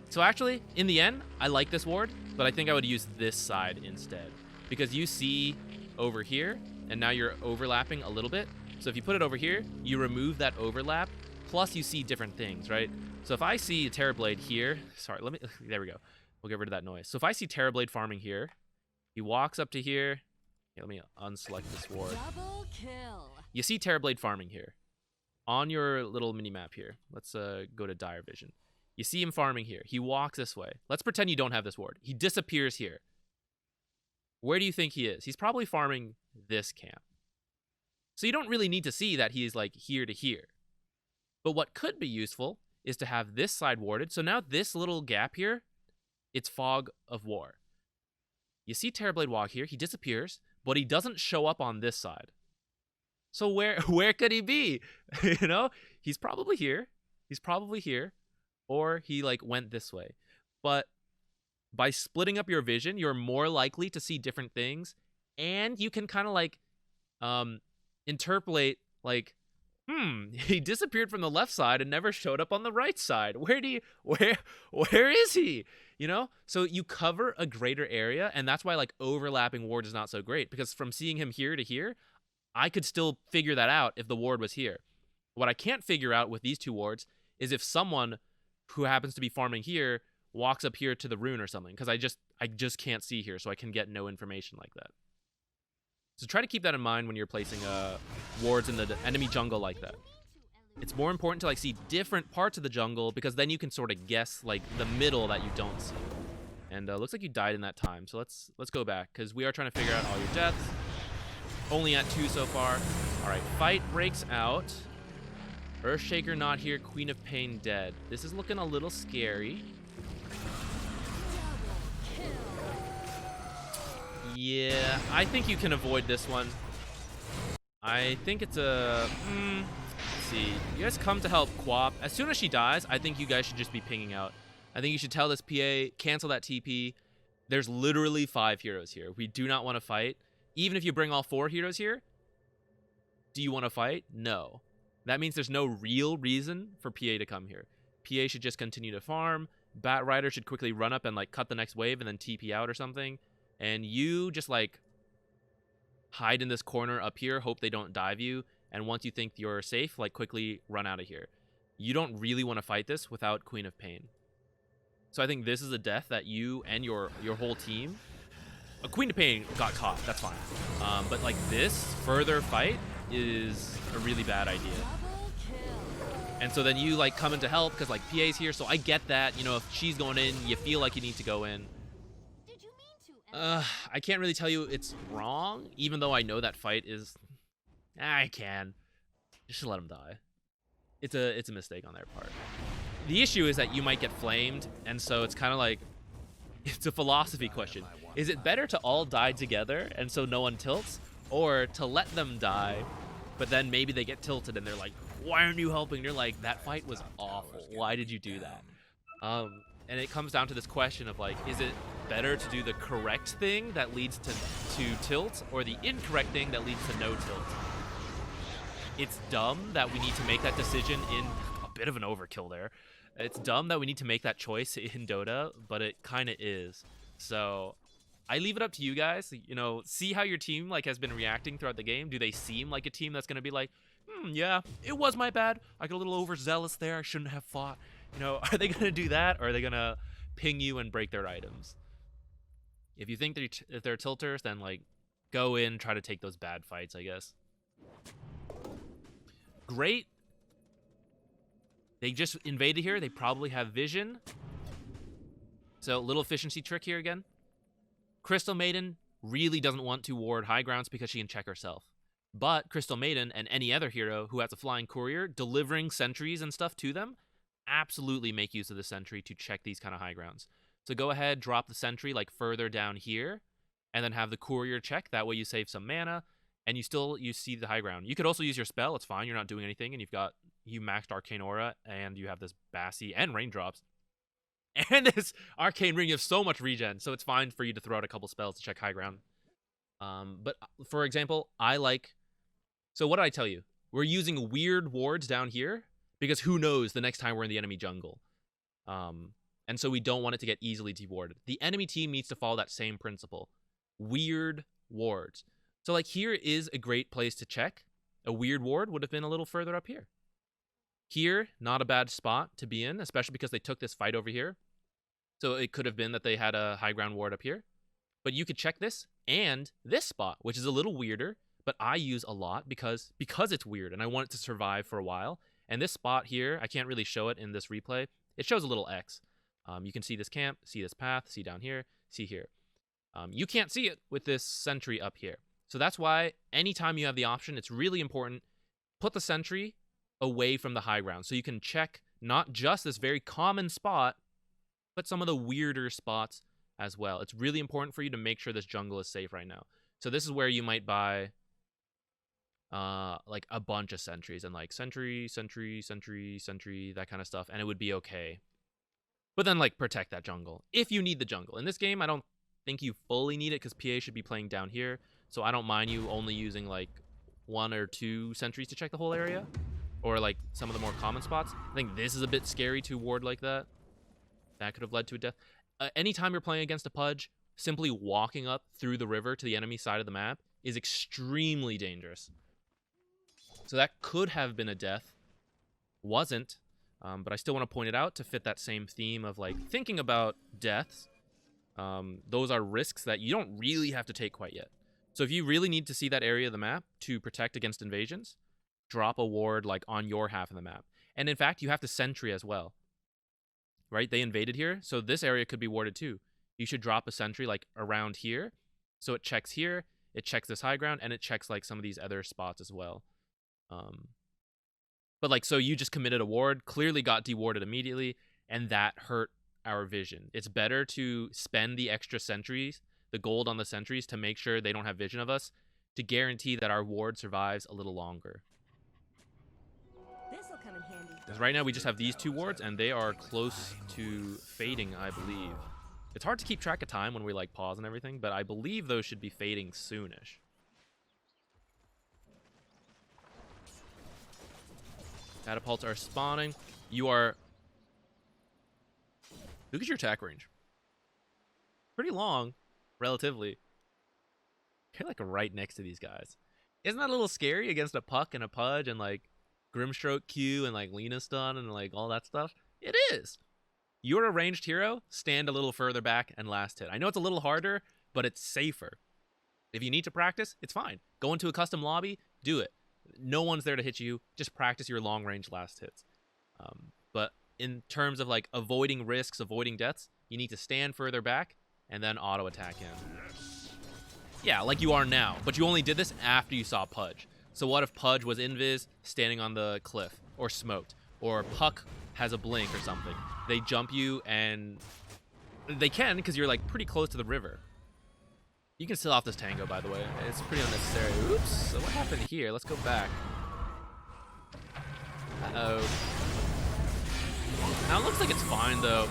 So actually, in the end, I like this ward, but I think I would use this side instead. Because you see over here, and now you're overlapping a little bit. So if you put it over here, you remove that overlap, plus you see different things, right? So if I see a Terrorblade here, sorry, there we go. We'll get rid of that noise. So if I see Terrorblade farming here, he walks up to here. Okay, let me unselect this ward. Double kill. You see Terrorblade farming here. On your little mini-map here. Let's go to Dire Vision. You see him farming here. He walks this way. Let's pretend you don't have this ward. He disappears here. Where do you think he is? He's probably farming this camp. So you don't really need to see that he is like here to here. But what could be useful is to have this side warded. So now this little gap here, it's Fog of War. You see Terrorblade walk here. He disappears, but he doesn't show up on this side. So where could he be? You know, he's probably here. He's probably here. Or he like went this way. But by splitting up your vision, you're more likely to see different things, and you can kind of like interpolate like, he disappeared from the left side and never showed up on the right side. Where is he? You know? So you cover a greater area, and that's why like overlapping ward is not so great, because from seeing him here to here, I could still figure that out if the ward was here. What I can't figure out with these two wards is if someone who happens to be farming here walks up here to the rune or something, because I just can't see here, so I can get no information like that. So try to keep that in mind when you're placing wards in the enemy jungle like that. It's more important to like see different parts of the jungle, because then you can sort of guess like the middle that you don't see. And looks like you died in that time, so let's go back, because we are trying to figure out all your deaths. Only at 2 so far. All right, fight breaks out. Earthshaker not here, Queen of Pain dead. This is looking a little scary. Yeah, I think you can avoid this one. I think it's a... let's see. You guys come to help Quap. As soon as she dies, I think you guys should just be pinging out. I think you should tell this PA, cancel that TP. There's literally 5 heroes here. We do not want to fight. Even if you bring all 4 heroes here, do you want to fight? No. That means there's no real reason for PA to come here. PA should just continue to farm. Bat Rider should quickly run up and like cut the next wave and then TP out or something. And you just like hide in this corner up here, hope they don't dive you, and once you think you're safe, like quickly run out of here. You don't really want to fight this without Queen of Pain. So I think this is a death that you and your whole team... A Queen of Pain got caught, that's fine. But like this further fight is a really bad idea. And so then you like come in to help because like PA's here, so I get that. You know, if she's going in, you feel like you need to go in. I can't really tell you it's wrong, even though I know that fight is... I can. Just let him die. It's a mistake on their part. The issue is that you might get flamed, and so it's kind of like... It's a philosophy question. Is it better to all die together, and so no one tilts? Or to let them die, but then maybe they get tilted, and they're like, why aren't you helping? And you're like, that fight was awful. Why did you do that? And it comes down to this question of like, is it better to do the correct thing that leads to tilt, or the incorrect thing that leads to no tilt? It's dumb that we need to make that decision in a bit of an overkill there. It's dumb that we need to make that choice in Dota, but it kind of is. So I leave it up to you guys. You know, see how your team like has been reacting throughout the game. Do they seem like a team that's going to be like, yeah, it was my bad. I got a little overzealous there. I shouldn't have fought. You know, are they going to do that, or are they going to ping you and break their items? If you think if they're tilters, then like go in, try to take those bad fights, I guess. Great. They just invaded here. They probably have vision. So little efficiency trick here again. Crystal Maiden really doesn't want to ward high grounds because she can check herself. But Crystal Maiden and any other hero who has a flying courier delivering sentries and stuff to them absolutely make use of the sentry to check these kind of high grounds. So go ahead, drop the sentry like further down here, and then have the courier check. That way you save some mana, and you see the high ground. You could also use your spell. It's fine. You're not doing anything, and you maxed Arcane Aura, and you have this Bassy and Raindrops. And this Arcane Ring, you have so much regen, so it's fine for you to throw out a couple spells to check high ground. But for example, so what did I tell you? We're using weird wards down here because who knows the next time we're in the enemy jungle. And so we don't want it to get easily dewarded. The enemy team needs to follow that same principle. Weird wards. So like here is a great place to check. A weird ward would have been a little further up here. Here, not a bad spot to be in, especially because they took this fight over here. So it could have been that they had a high ground ward up here. But you could check this and this spot, which is a little weirder, but I use a lot because it's weird and I want it to survive for a while. And this spot here, I can't really show it in this replay. It shows a little X. You can see this camp, see this path, see down here, see here. You can't see it with this sentry up here. So that's why anytime you have the option, it's really important, put the sentry away from the high ground so you can check not just this very common spot, but some of the weirder spots as well. It's really important for you to make sure this jungle is safe right now. So this is where you might buy like a bunch of sentries and like sentry, that kind of stuff, and it would be okay. But then like protect that jungle if you need the jungle. In this game, I don't think you fully need it because PA should be playing down here. So I don't mind you only using like 1 or 2 sentries to check the whole area, or like some of the more common spots. I think this is a bit scary to ward like that. That could have led to a death. Anytime you're playing against a Pudge, simply walking up through the river to the enemy side of the map is extremely dangerous. So that could have been a death. Wasn't. But I still want to point it out to fit that same theme of like thinking about deaths. Those are risks that you don't really have to take quite yet. So if you really need to see that area of the map to protect against invasions, drop a ward like on your half of the map. And in fact, you have to sentry as well. Right? They invaded here, so this area could be warded too. You should drop a sentry like around here. So it checks here, it checks this high ground, and it checks like some of these other spots as well. But like, so you just committed a ward, clearly got dewarded immediately, and that hurt our vision. It's better to spend the extra sentries, the gold on the sentries, to make sure they don't have vision of us, to guarantee that our ward survives a little longer. This'll come in handy. Because right now we just have these 2 wards, and they are close to fading, I believe. It's hard to keep track of time when we like pause and everything, but I believe those should be fading soonish. Catapults are spawning. You are... Look at your attack range. Pretty long, relatively. You're like right next to these guys. Isn't that a little scary against a Puck and a Pudge and like Grimstroke Q and like Lena stun and like all that stuff? It is. You're a ranged hero, stand a little further back and last hit. I know it's a little harder, but it's safer. If you need to practice, it's fine. Go into a custom lobby, do it. No one's there to hit you. Just practice your long range last hits. But in terms of like avoiding risks, avoiding deaths, you need to stand further back and then auto attack him. Yeah, like you are now, but you only did this after you saw Pudge. So what if Pudge was invis, standing on the cliff, or smoked, or Puck has a blink or something? They jump you, and they can because you're like pretty close to the river. You can still off this tango, by the way. It's pretty unnecessary. Oops. So what happened here? Let's go back. Uh-oh. Now it looks like it's fine though.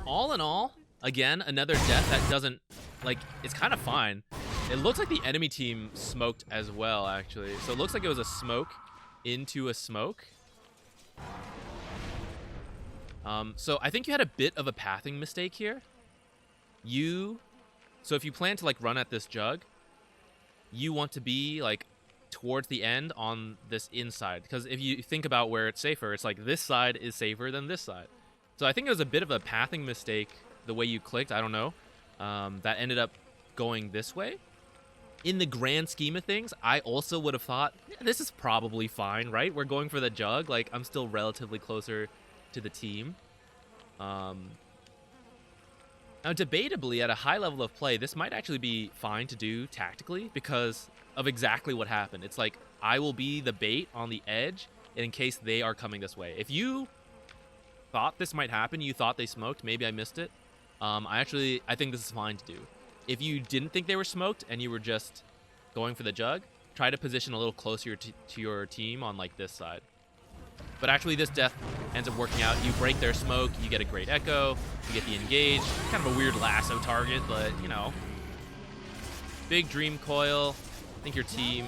All in all, again, another death that doesn't, like, it's kind of fine. It looks like the enemy team smoked as well, actually. So it looks like it was a smoke into a smoke. So I think you had a bit of a pathing mistake here. So if you plan to, like, run at this jug, you want to be, like, towards the end on this inside. Because if you think about where it's safer, it's like this side is safer than this side. So I think it was a bit of a pathing mistake the way you clicked. I don't know. That ended up going this way. In the grand scheme of things, I also would have thought, this is probably fine, right? We're going for the jug. Like, I'm still relatively closer to the team. Now, debatably, at a high level of play, this might actually be fine to do tactically because of exactly what happened. It's like, I will be the bait on the edge in case they are coming this way. If you thought this might happen, you thought they smoked, maybe I missed it. I think this is fine to do. If you didn't think they were smoked and you were just going for the jug, try to position a little closer to your team on like this side. But actually this death ends up working out. You break their smoke, you get a great echo, you get the engage. Kind of a weird lasso target, but you know. Big dream coil. I think your team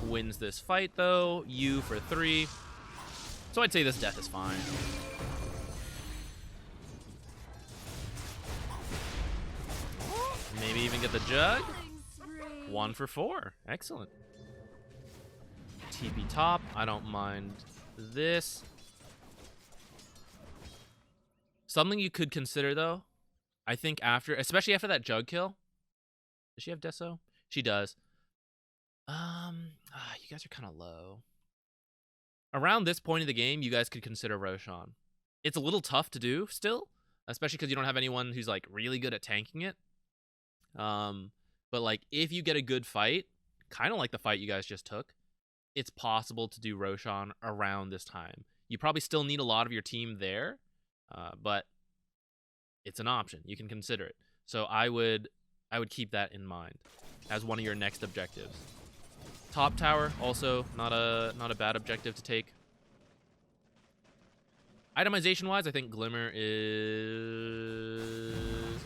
wins this fight though. You for 3. So I'd say this death is fine. Maybe even get the jug. 1 for 4. Excellent. TP top. I don't mind this. Something you could consider, though, I think especially after that jug kill. Does she have Deso? She does. You guys are kind of low. Around this point of the game, you guys could consider Roshan. It's a little tough to do still, especially because you don't have anyone who's like really good at tanking it. But like if you get a good fight, kind of like the fight you guys just took, it's possible to do Roshan around this time. You probably still need a lot of your team there, but it's an option. You can consider it. So I would keep that in mind as one of your next objectives. Top tower, also not a bad objective to take. Itemization-wise, I think Glimmer is...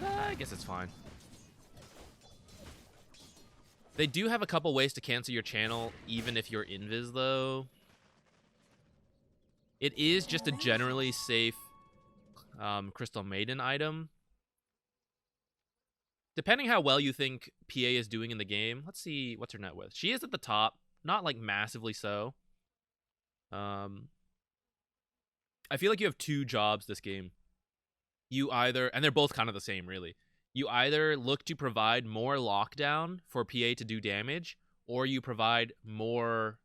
I guess it's fine. They do have a couple ways to cancel your channel, even if you're invis, though. It is just a generally safe Crystal Maiden item. Depending how well you think PA is doing in the game, let's see what's her net worth. She is at the top, not like massively so. I feel like you have 2 jobs this game. You either, and they're both kind of the same, really. You either look to provide more lockdown for PA to do damage, or you provide more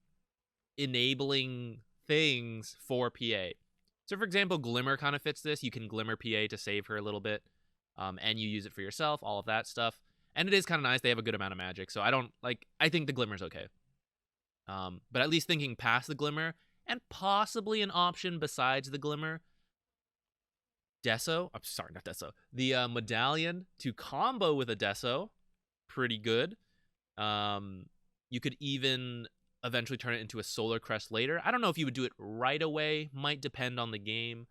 enabling things for PA. So, for example, Glimmer kind of fits this. You can Glimmer PA to save her a little bit, and you use it for yourself, all of that stuff. And it is kind of nice. They have a good amount of magic, so I think the Glimmer's okay. But at least thinking past the Glimmer, and possibly an option besides the Glimmer, Deso, I'm sorry, not Deso. The medallion to combo with a Deso, pretty good. You could even eventually turn it into a Solar Crest later. I don't know if you would do it right away. Might depend on the game.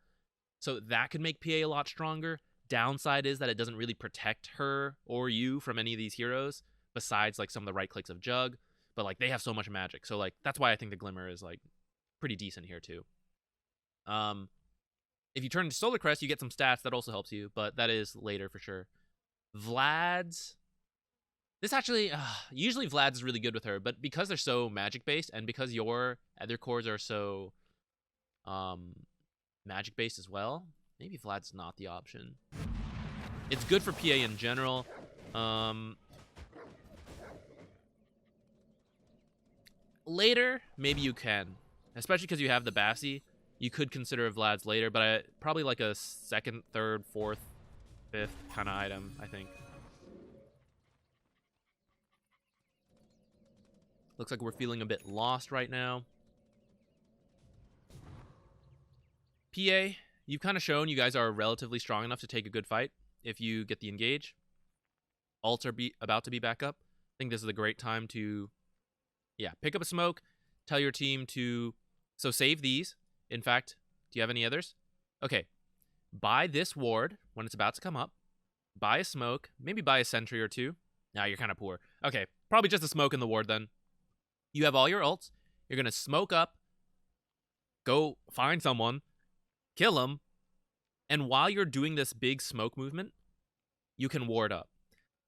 So that could make PA a lot stronger. Downside is that it doesn't really protect her or you from any of these heroes, besides like some of the right clicks of Jug. But like they have so much magic. So like that's why I think the Glimmer is like pretty decent here too. If you turn into Solar Crest, you get some stats. That also helps you, but that is later for sure. Vlad's... This actually... usually Vlad's is really good with her, but because they're so magic-based, and because your other cores are so... magic-based as well, maybe Vlad's not the option. It's good for PA in general. Later, maybe you can. Especially because you have the Bassy. You could consider Vlad's later, but probably like a second, third, fourth, fifth kind of item, I think. Looks like we're feeling a bit lost right now. PA, you've kind of shown you guys are relatively strong enough to take a good fight if you get the engage. Ults are about to be back up. I think this is a great time to, yeah, pick up a smoke, tell your team to, so save these. In fact, do you have any others? Okay, buy this ward when it's about to come up. Buy a smoke, maybe buy a sentry or two. Now you're kind of poor. Okay, probably just a smoke in the ward then. You have all your ults. You're going to smoke up, go find someone, kill them, and while you're doing this big smoke movement, you can ward up.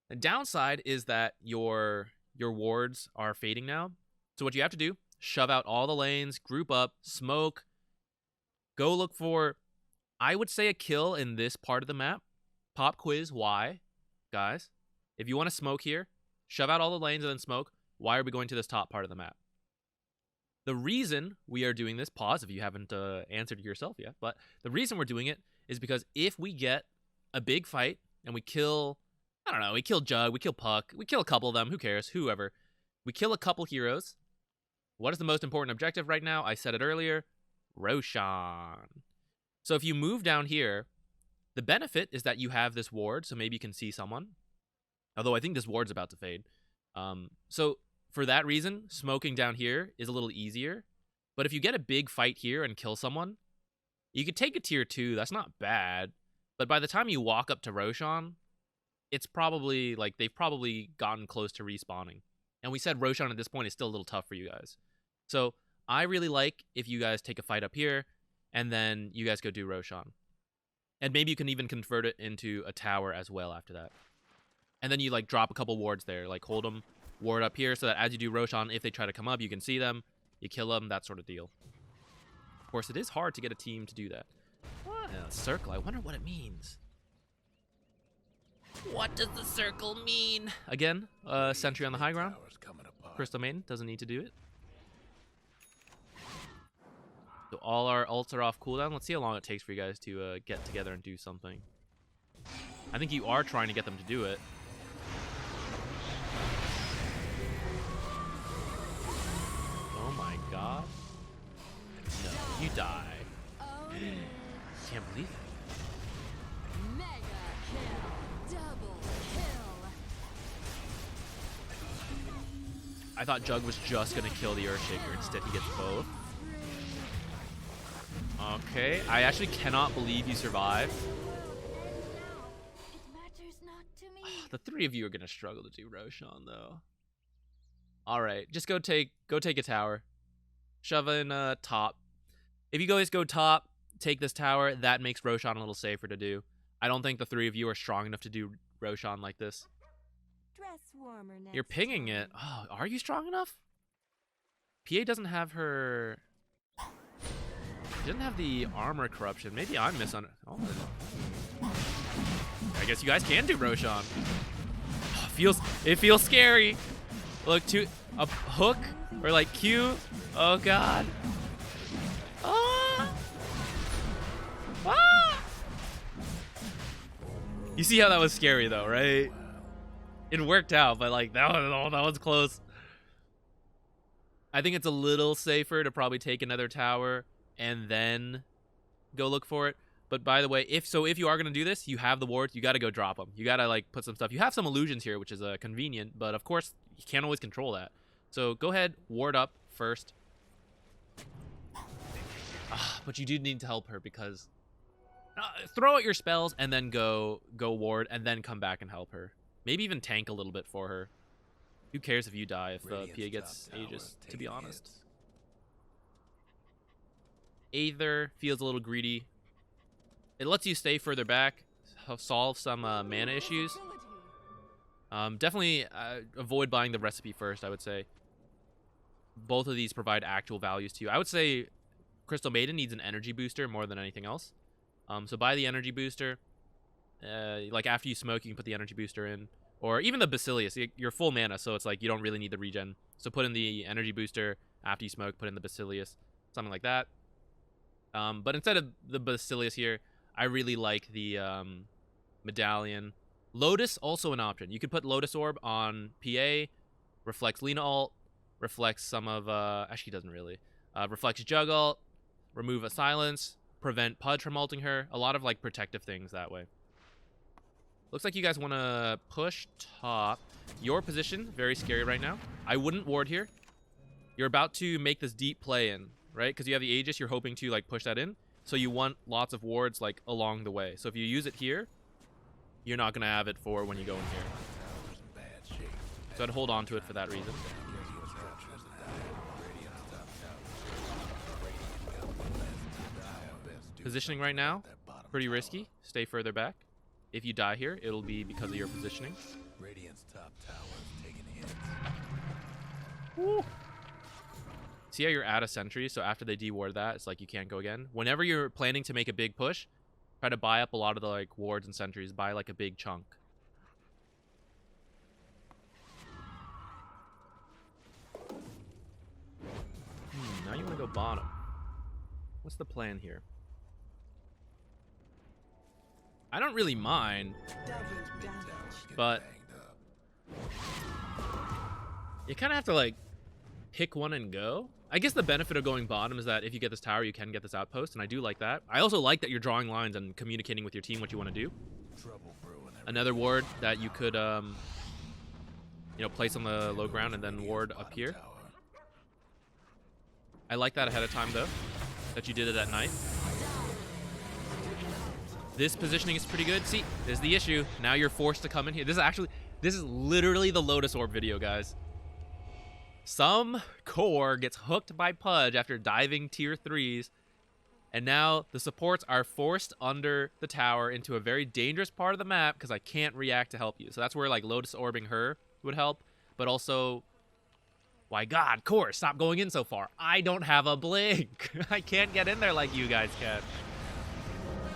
The downside is that your wards are fading now. So what you have to do, shove out all the lanes, group up, smoke, go look for, I would say, a kill in this part of the map. Pop quiz, why? Guys, if you want to smoke here, shove out all the lanes and then smoke. Why are we going to this top part of the map? The reason we are doing this, pause if you haven't answered yourself yet, but the reason we're doing it is because if we get a big fight and we kill, I don't know, we kill Jug, we kill Puck, we kill a couple of them, who cares, whoever. We kill a couple heroes. What is the most important objective right now? I said it earlier, Roshan. So if you move down here, the benefit is that you have this ward, so maybe you can see someone. Although I think this ward's about to fade. So for that reason, smoking down here is a little easier. But if you get a big fight here and kill someone, you could take a tier 2. That's not bad. But by the time you walk up to Roshan, it's probably, like, they've probably gotten close to respawning. And we said Roshan at this point is still a little tough for you guys. So I really like if you guys take a fight up here, and then you guys go do Roshan. And maybe you can even convert it into a tower as well after that. And then you, like, drop a couple wards there. Like, hold them, ward up here, so that as you do Roshan, if they try to come up, you can see them, you kill them, that sort of deal. Of course, it is hard to get a team to do that. What? A circle, I wonder what it means. What does the circle mean? Again, sentry on the high ground. Crystal Maiden doesn't need to do it. So all our ults are off cooldown. Let's see how long it takes for you guys to get together and do something. I think you are trying to get them to do it. Oh my god. No, you die. Can't believe it. Mega kill. Double kill. I thought Jug was just gonna kill the Earthshaker. Instead, he gets both. Okay, I actually cannot believe you survived. It matters not to me. The three of you are gonna struggle to do Roshan though. All right, just go take a tower. Shove in top. If you guys go top, take this tower. That makes Roshan a little safer to do. I don't think the three of you are strong enough to do Roshan like this. Dress warmer next You're pinging it. Oh, are you strong enough? PA doesn't have her. She doesn't have the armor corruption. Maybe I'm oh. I guess you guys can do Roshan. Oh, it feels scary. Look, to a hook or like Q. Oh god. Ah! Ah! You see how that was scary though, right? It worked out, but like that was close. I think it's a little safer to probably take another tower and then go look for it. But by the way, if you are gonna do this, you have the wards. You gotta go drop them. You gotta like put some stuff. You have some illusions here, which is convenient, but of course you can't always control that. So go ahead, ward up first. But you do need to help her because throw out your spells and then go ward and then come back and help her. Maybe even tank a little bit for her. Who cares if you die if PA gets Aegis, to be honest. Aether feels a little greedy. It lets you stay further back, solve some mana issues. Definitely avoid buying the recipe first, I would say. Both of these provide actual values to you. I would say Crystal Maiden needs an energy booster more than anything else. So buy the energy booster. Like after you smoke, you can put the energy booster in. Or even the Basilius. You're full mana, so it's like you don't really need the regen. So put in the energy booster. After you smoke, put in the Basilius. Something like that. But instead of the Basilius here, I really like the Medallion. Lotus, also an option. You could put Lotus Orb on PA. Reflects Lina ult. Reflects some of... actually, doesn't really. Reflects Jug ult. Remove a silence. Prevent Pudge from ulting her. A lot of like protective things that way. Looks like you guys want to push top. Your position, very scary right now. I wouldn't ward here. You're about to make this deep play in, right? Because you have the Aegis, you're hoping to like push that in. So you want lots of wards like along the way. So if you use it here, you're not going to have it for when you go in here. So I'd hold on to it for that reason. Positioning right now, pretty risky. Stay further back. If you die here, it'll be because of your positioning. Radiant's top tower is taking hits. Woo. See how you're out of sentry, so after they deward that, it's like you can't go again. Whenever you're planning to make a big push, try to buy up a lot of the like wards and sentries. Buy like a big chunk. Now you want to go bottom. What's the plan here? I don't really mind, but you kind of have to like pick one and go. I guess the benefit of going bottom is that if you get this tower, you can get this outpost, and I do like that. I also like that you're drawing lines and communicating with your team what you want to do. Another ward that you could, you know, place on the low ground and then ward up here. I like that ahead of time though, that you did it at night. This positioning is pretty good. See, there's the issue. Now you're forced to come in here. This is literally the Lotus Orb video, guys. Some core gets hooked by Pudge after diving tier 3s, and now the supports are forced under the tower into a very dangerous part of the map because I can't react to help you. So that's where like Lotus Orbing her would help, but also, why God, core, stop going in so far. I don't have a blink. I can't get in there like you guys can.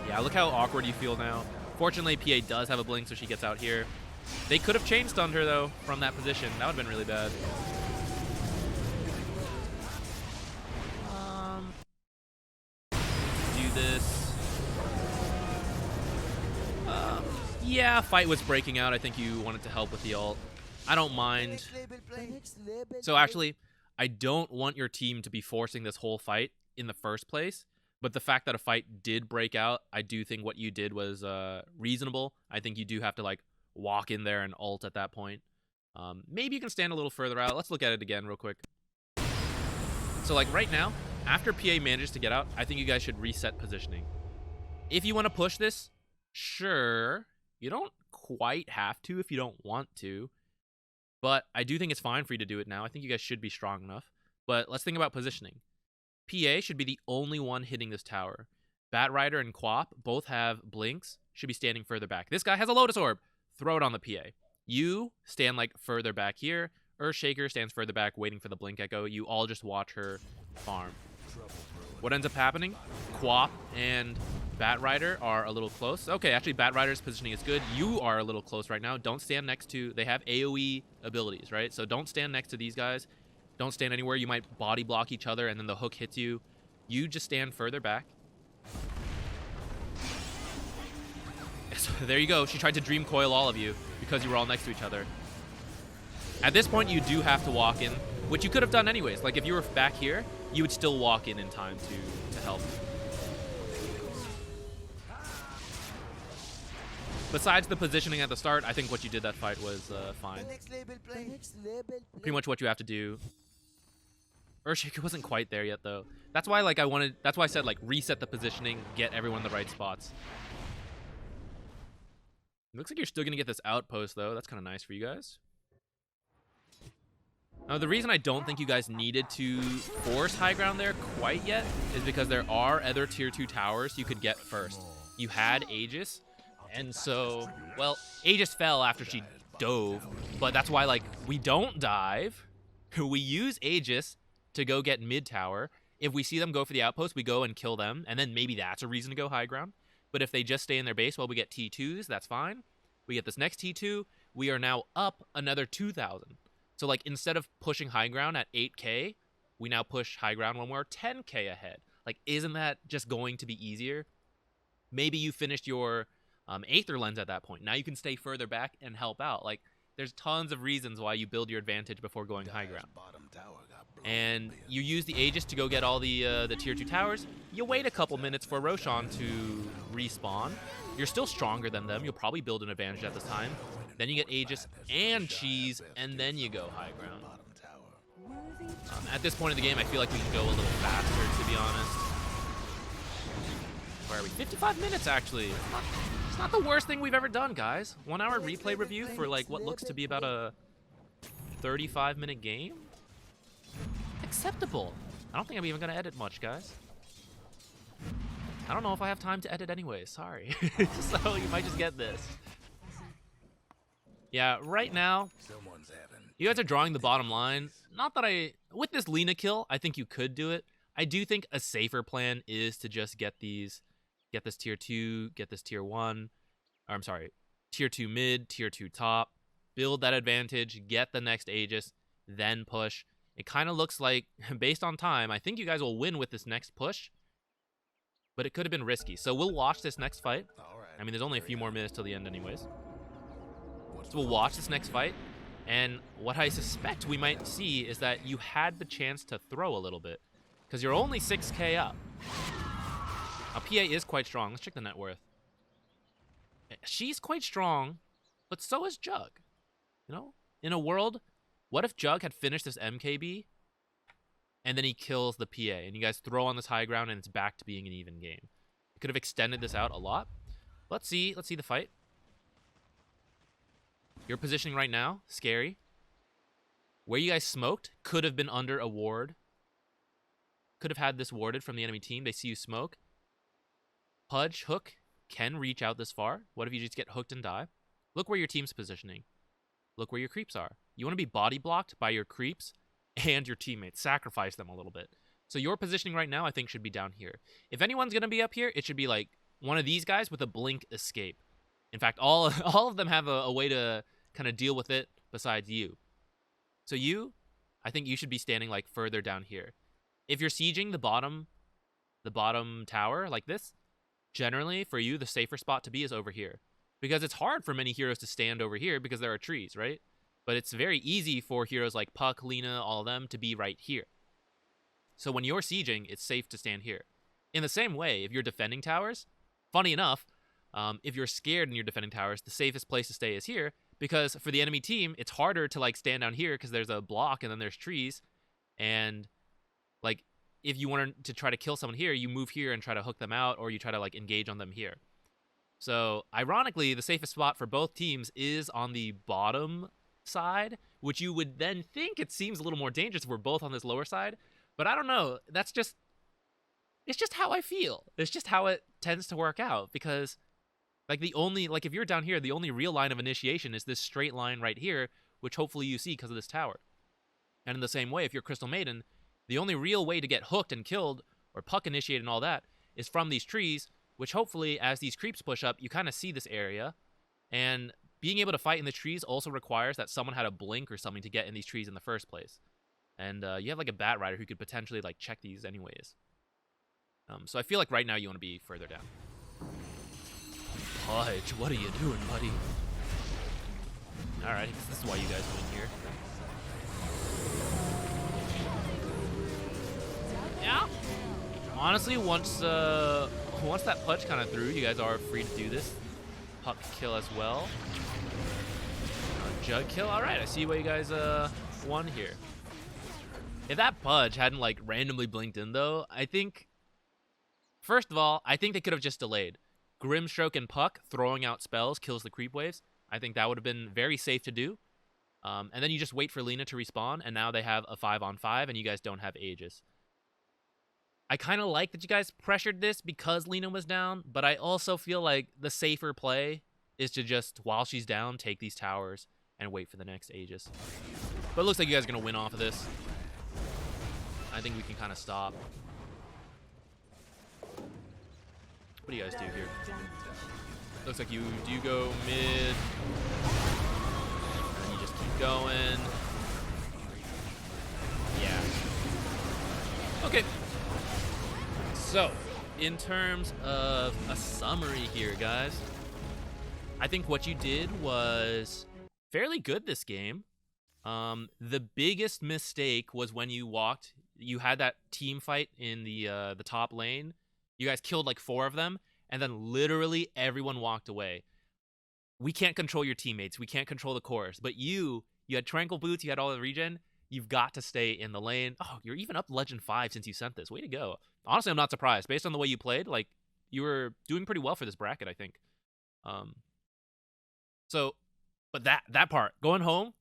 Yeah, look how awkward you feel now. Fortunately, PA does have a blink, so she gets out here. They could have chain stunned her, though, from that position. That would have been really bad. Do this. Yeah, fight was breaking out. I think you wanted to help with the ult. I don't mind. So actually, I don't want your team to be forcing this whole fight in the first place. But the fact that a fight did break out, I do think what you did was reasonable. I think you do have to like walk in there and ult at that point. Maybe you can stand a little further out. Let's look at it again real quick. So like right now, after PA manages to get out, I think you guys should reset positioning. If you want to push this, sure. You don't quite have to if you don't want to. But I do think it's fine for you to do it now. I think you guys should be strong enough. But let's think about positioning. PA should be the only one hitting this tower. Batrider and Quap both have blinks, should be standing further back. This guy has a Lotus Orb. Throw it on the PA. You stand like further back here. Earthshaker stands further back waiting for the blink echo. You all just watch her farm. What ends up happening? Quap and Batrider are a little close. Okay, actually Batrider's positioning is good. You are a little close right now. Don't stand next to... They have AoE abilities, right? So don't stand next to these guys. Don't stand anywhere. You might body block each other and then the hook hits you. You just stand further back. So there you go. She tried to dream coil all of you because you were all next to each other. At this point, you do have to walk in, which you could have done anyways. Like if you were back here, you would still walk in time to help. Besides the positioning at the start, I think what you did that fight was fine. Pretty much what you have to do. Earthshaker wasn't quite there yet, though. That's why, like, that's why I said, like, reset the positioning, get everyone in the right spots. Looks like you're still gonna get this outpost, though. That's kind of nice for you guys. Now, the reason I don't think you guys needed to force high ground there quite yet is because there are other tier 2 towers you could get first. you had Aegis, and so, well, Aegis fell after she dove, but that's why, like, we don't dive. We use Aegis to go get mid tower. If we see them go for the outpost, we go and kill them, and then maybe that's a reason to go high ground. But if they just stay in their base while we get T2s, that's fine. We get this next T2, we are now up another 2,000. So, like, instead of pushing high ground at 8k, we now push high ground when we're 10k ahead. Like, isn't that just going to be easier? Maybe you finished your Aether Lens at that point. Now you can stay further back and help out. Like, there's tons of reasons why you build your advantage before going high ground. And you use the Aegis to go get all the tier 2 towers. You wait a couple minutes for Roshan to respawn. You're still stronger than them. You'll probably build an advantage at this time. Then you get Aegis and Cheese, and then you go high ground. At this point in the game, I feel like we can go a little faster, to be honest. Where are we? 55 minutes, actually. It's not the worst thing we've ever done, guys. 1 hour replay review for, like, what looks to be about a 35-minute game? Acceptable. I don't think I'm even going to edit much, guys. I don't know if I have time to edit anyway. Sorry. So you might just get this. Yeah, right now, you guys are drawing the bottom line. Not that with this Lina kill, I think you could do it. I do think a safer plan is to just get this tier 2, get this tier 1, or I'm sorry, tier 2 mid, tier 2 top, build that advantage, get the next Aegis, then push. It kind of looks like, based on time, I think you guys will win with this next push, but it could have been risky. So we'll watch this next fight. I mean, there's only a few more minutes till the end anyways. So we'll watch this next fight, and what I suspect we might see is that you had the chance to throw a little bit, because you're only 6k up. Now, PA is quite strong. Let's check the net worth. She's quite strong, but so is Jug. You know, in a world, what if Jug had finished this MKB, and then he kills the PA, and you guys throw on this high ground, and it's back to being an even game? It could have extended this out a lot. Let's see the fight. Your positioning right now, scary. Where you guys smoked could have been under a ward. Could have had this warded from the enemy team. They see you smoke. Pudge, Hook can reach out this far. What if you just get hooked and die? Look where your team's positioning. Look where your creeps are. You want to be body blocked by your creeps and your teammates. Sacrifice them a little bit. So your positioning right now, I think, should be down here. If anyone's going to be up here, it should be like one of these guys with a blink escape. In fact, all of them have a way to kind of deal with it besides you. So you, I think you should be standing like further down here. If you're sieging the bottom tower like this, generally for you, the safer spot to be is over here. Because it's hard for many heroes to stand over here because there are trees, right? But it's very easy for heroes like Puck, Lina, all of them to be right here. So when you're sieging, it's safe to stand here. In the same way, if you're defending towers, funny enough, if you're scared and you're defending towers, the safest place to stay is here, because for the enemy team, it's harder to like stand down here because there's a block and then there's trees. And like if you want to try to kill someone here, you move here and try to hook them out, or you try to like engage on them here. So ironically, the safest spot for both teams is on the bottom side, which you would then think it seems a little more dangerous if we're both on this lower side. But I don't know. It's just how I feel. It's just how it tends to work out, because like if you're down here, the only real line of initiation is this straight line right here, which hopefully you see because of this tower. And in the same way, if you're Crystal Maiden, the only real way to get hooked and killed or puck initiated and all that is from these trees, which hopefully as these creeps push up, you kind of see this area. And being able to fight in the trees also requires that someone had a blink or something to get in these trees in the first place. And you have like a Bat Rider who could potentially like check these anyways. So I feel like right now you want to be further down. Pudge, what are you doing, buddy? Alright, this is why you guys win here. Yeah. Honestly, once that Pudge kind of through, you guys are free to do this. Puck kill as well. Jug kill. Alright, I see why you guys won here. If that Pudge hadn't like randomly blinked in though, I think, first of all, I think they could have just delayed. Grimstroke and Puck throwing out spells kills the creep waves. I think that would have been very safe to do. And then you just wait for Lina to respawn, and now they have a 5-on-5, and you guys don't have Aegis. I kind of like that you guys pressured this because Lena was down, but I also feel like the safer play is to just, while she's down, take these towers and wait for the next Aegis. But it looks like you guys are going to win off of this. I think we can kind of stop. What do you guys do here? Looks like you do go mid. And you just keep going. Yeah. Okay. So, in terms of a summary here, guys, I think what you did was fairly good this game. The biggest mistake was when you had that team fight in the top lane. You guys killed like 4 of them, and then literally everyone walked away. We can't control your teammates. We can't control the cores. But you had Tranquil Boots, you had all the regen. You've got to stay in the lane. Oh, you're even up Legend 5 since you sent this. Way to go. Honestly, I'm not surprised. Based on the way you played, like, you were doing pretty well for this bracket, I think. But that part, going home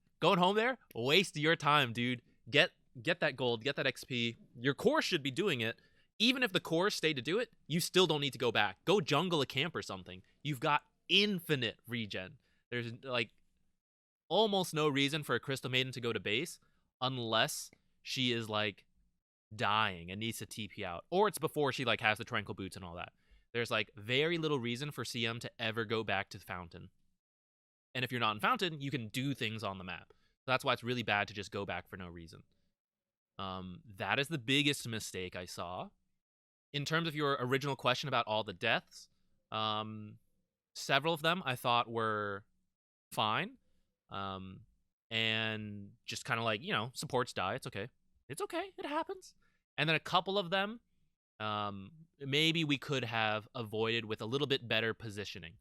there, waste your time, dude. Get that gold, get that XP. Your core should be doing it. Even if the core stay to do it, you still don't need to go back. Go jungle a camp or something. You've got infinite regen. There's, like, almost no reason for a Crystal Maiden to go to base unless she is, like, dying and needs to TP out. Or it's before she, like, has the Tranquil Boots and all that. There's, like, very little reason for CM to ever go back to Fountain. And if you're not in Fountain, you can do things on the map. So that's why it's really bad to just go back for no reason. That is the biggest mistake I saw. In terms of your original question about all the deaths, several of them I thought were fine. And just kind of like, you know, supports die. It's okay. It's okay. It happens. And then a couple of them, maybe we could have avoided with a little bit better positioning.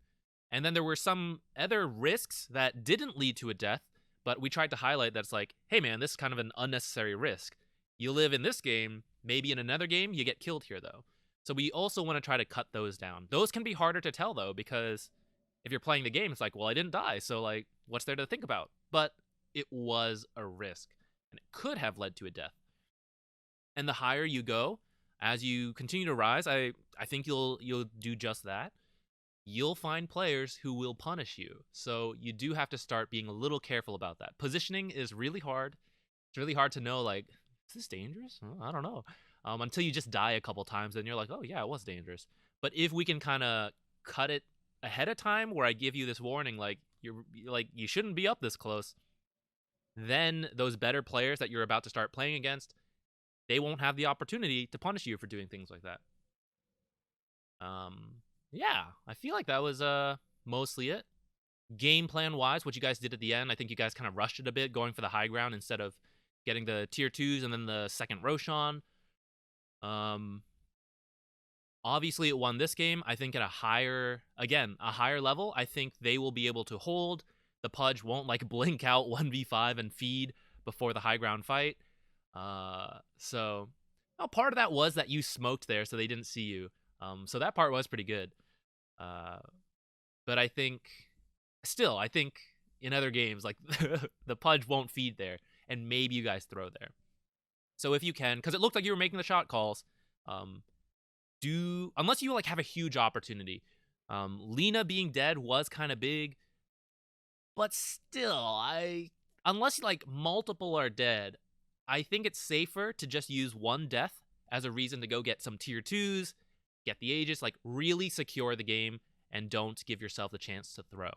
And then there were some other risks that didn't lead to a death, but we tried to highlight that it's like, hey man, this is kind of an unnecessary risk. You live in this game, maybe in another game, you get killed here though. So we also want to try to cut those down. Those can be harder to tell though, because if you're playing the game, it's like, well, I didn't die, so like, what's there to think about? But it was a risk, and it could have led to a death. And the higher you go, as you continue to rise, I think you'll do just that. You'll find players who will punish you. So you do have to start being a little careful about that. Positioning is really hard. It's really hard to know, like, is this dangerous? I don't know. Until you just die a couple times, then you're like, oh yeah, it was dangerous. But if we can kind of cut it ahead of time, where I give you this warning, like, you shouldn't be up this close, then those better players that you're about to start playing against, they won't have the opportunity to punish you for doing things like that. Yeah, I feel like that was mostly it. Game plan wise, what you guys did at the end, I think you guys kind of rushed it a bit, going for the high ground instead of getting the tier 2s and then the second Roshan. Obviously it won this game. I think at a higher level, I think they will be able to hold. The Pudge won't like blink out 1v5 and feed before the high ground fight. So part of that was that you smoked there, so they didn't see you. So that part was pretty good. But I think in other games, like, the Pudge won't feed there, and maybe you guys throw there. So if you can, because it looked like you were making the shot calls, unless you like have a huge opportunity. Lena being dead was kind of big, but still, unless like multiple are dead, I think it's safer to just use one death as a reason to go get some tier 2s, get the Aegis, like really secure the game, and don't give yourself the chance to throw.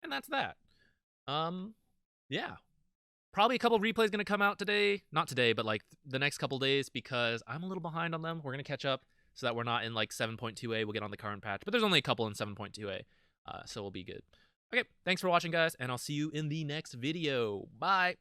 And that's that. Yeah. Probably a couple replays going to come out today. Not today, but like the next couple days, because I'm a little behind on them. We're going to catch up so that we're not in like 7.2a. We'll get on the current patch, but there's only a couple in 7.2a, so we'll be good. Okay, thanks for watching, guys, and I'll see you in the next video. Bye!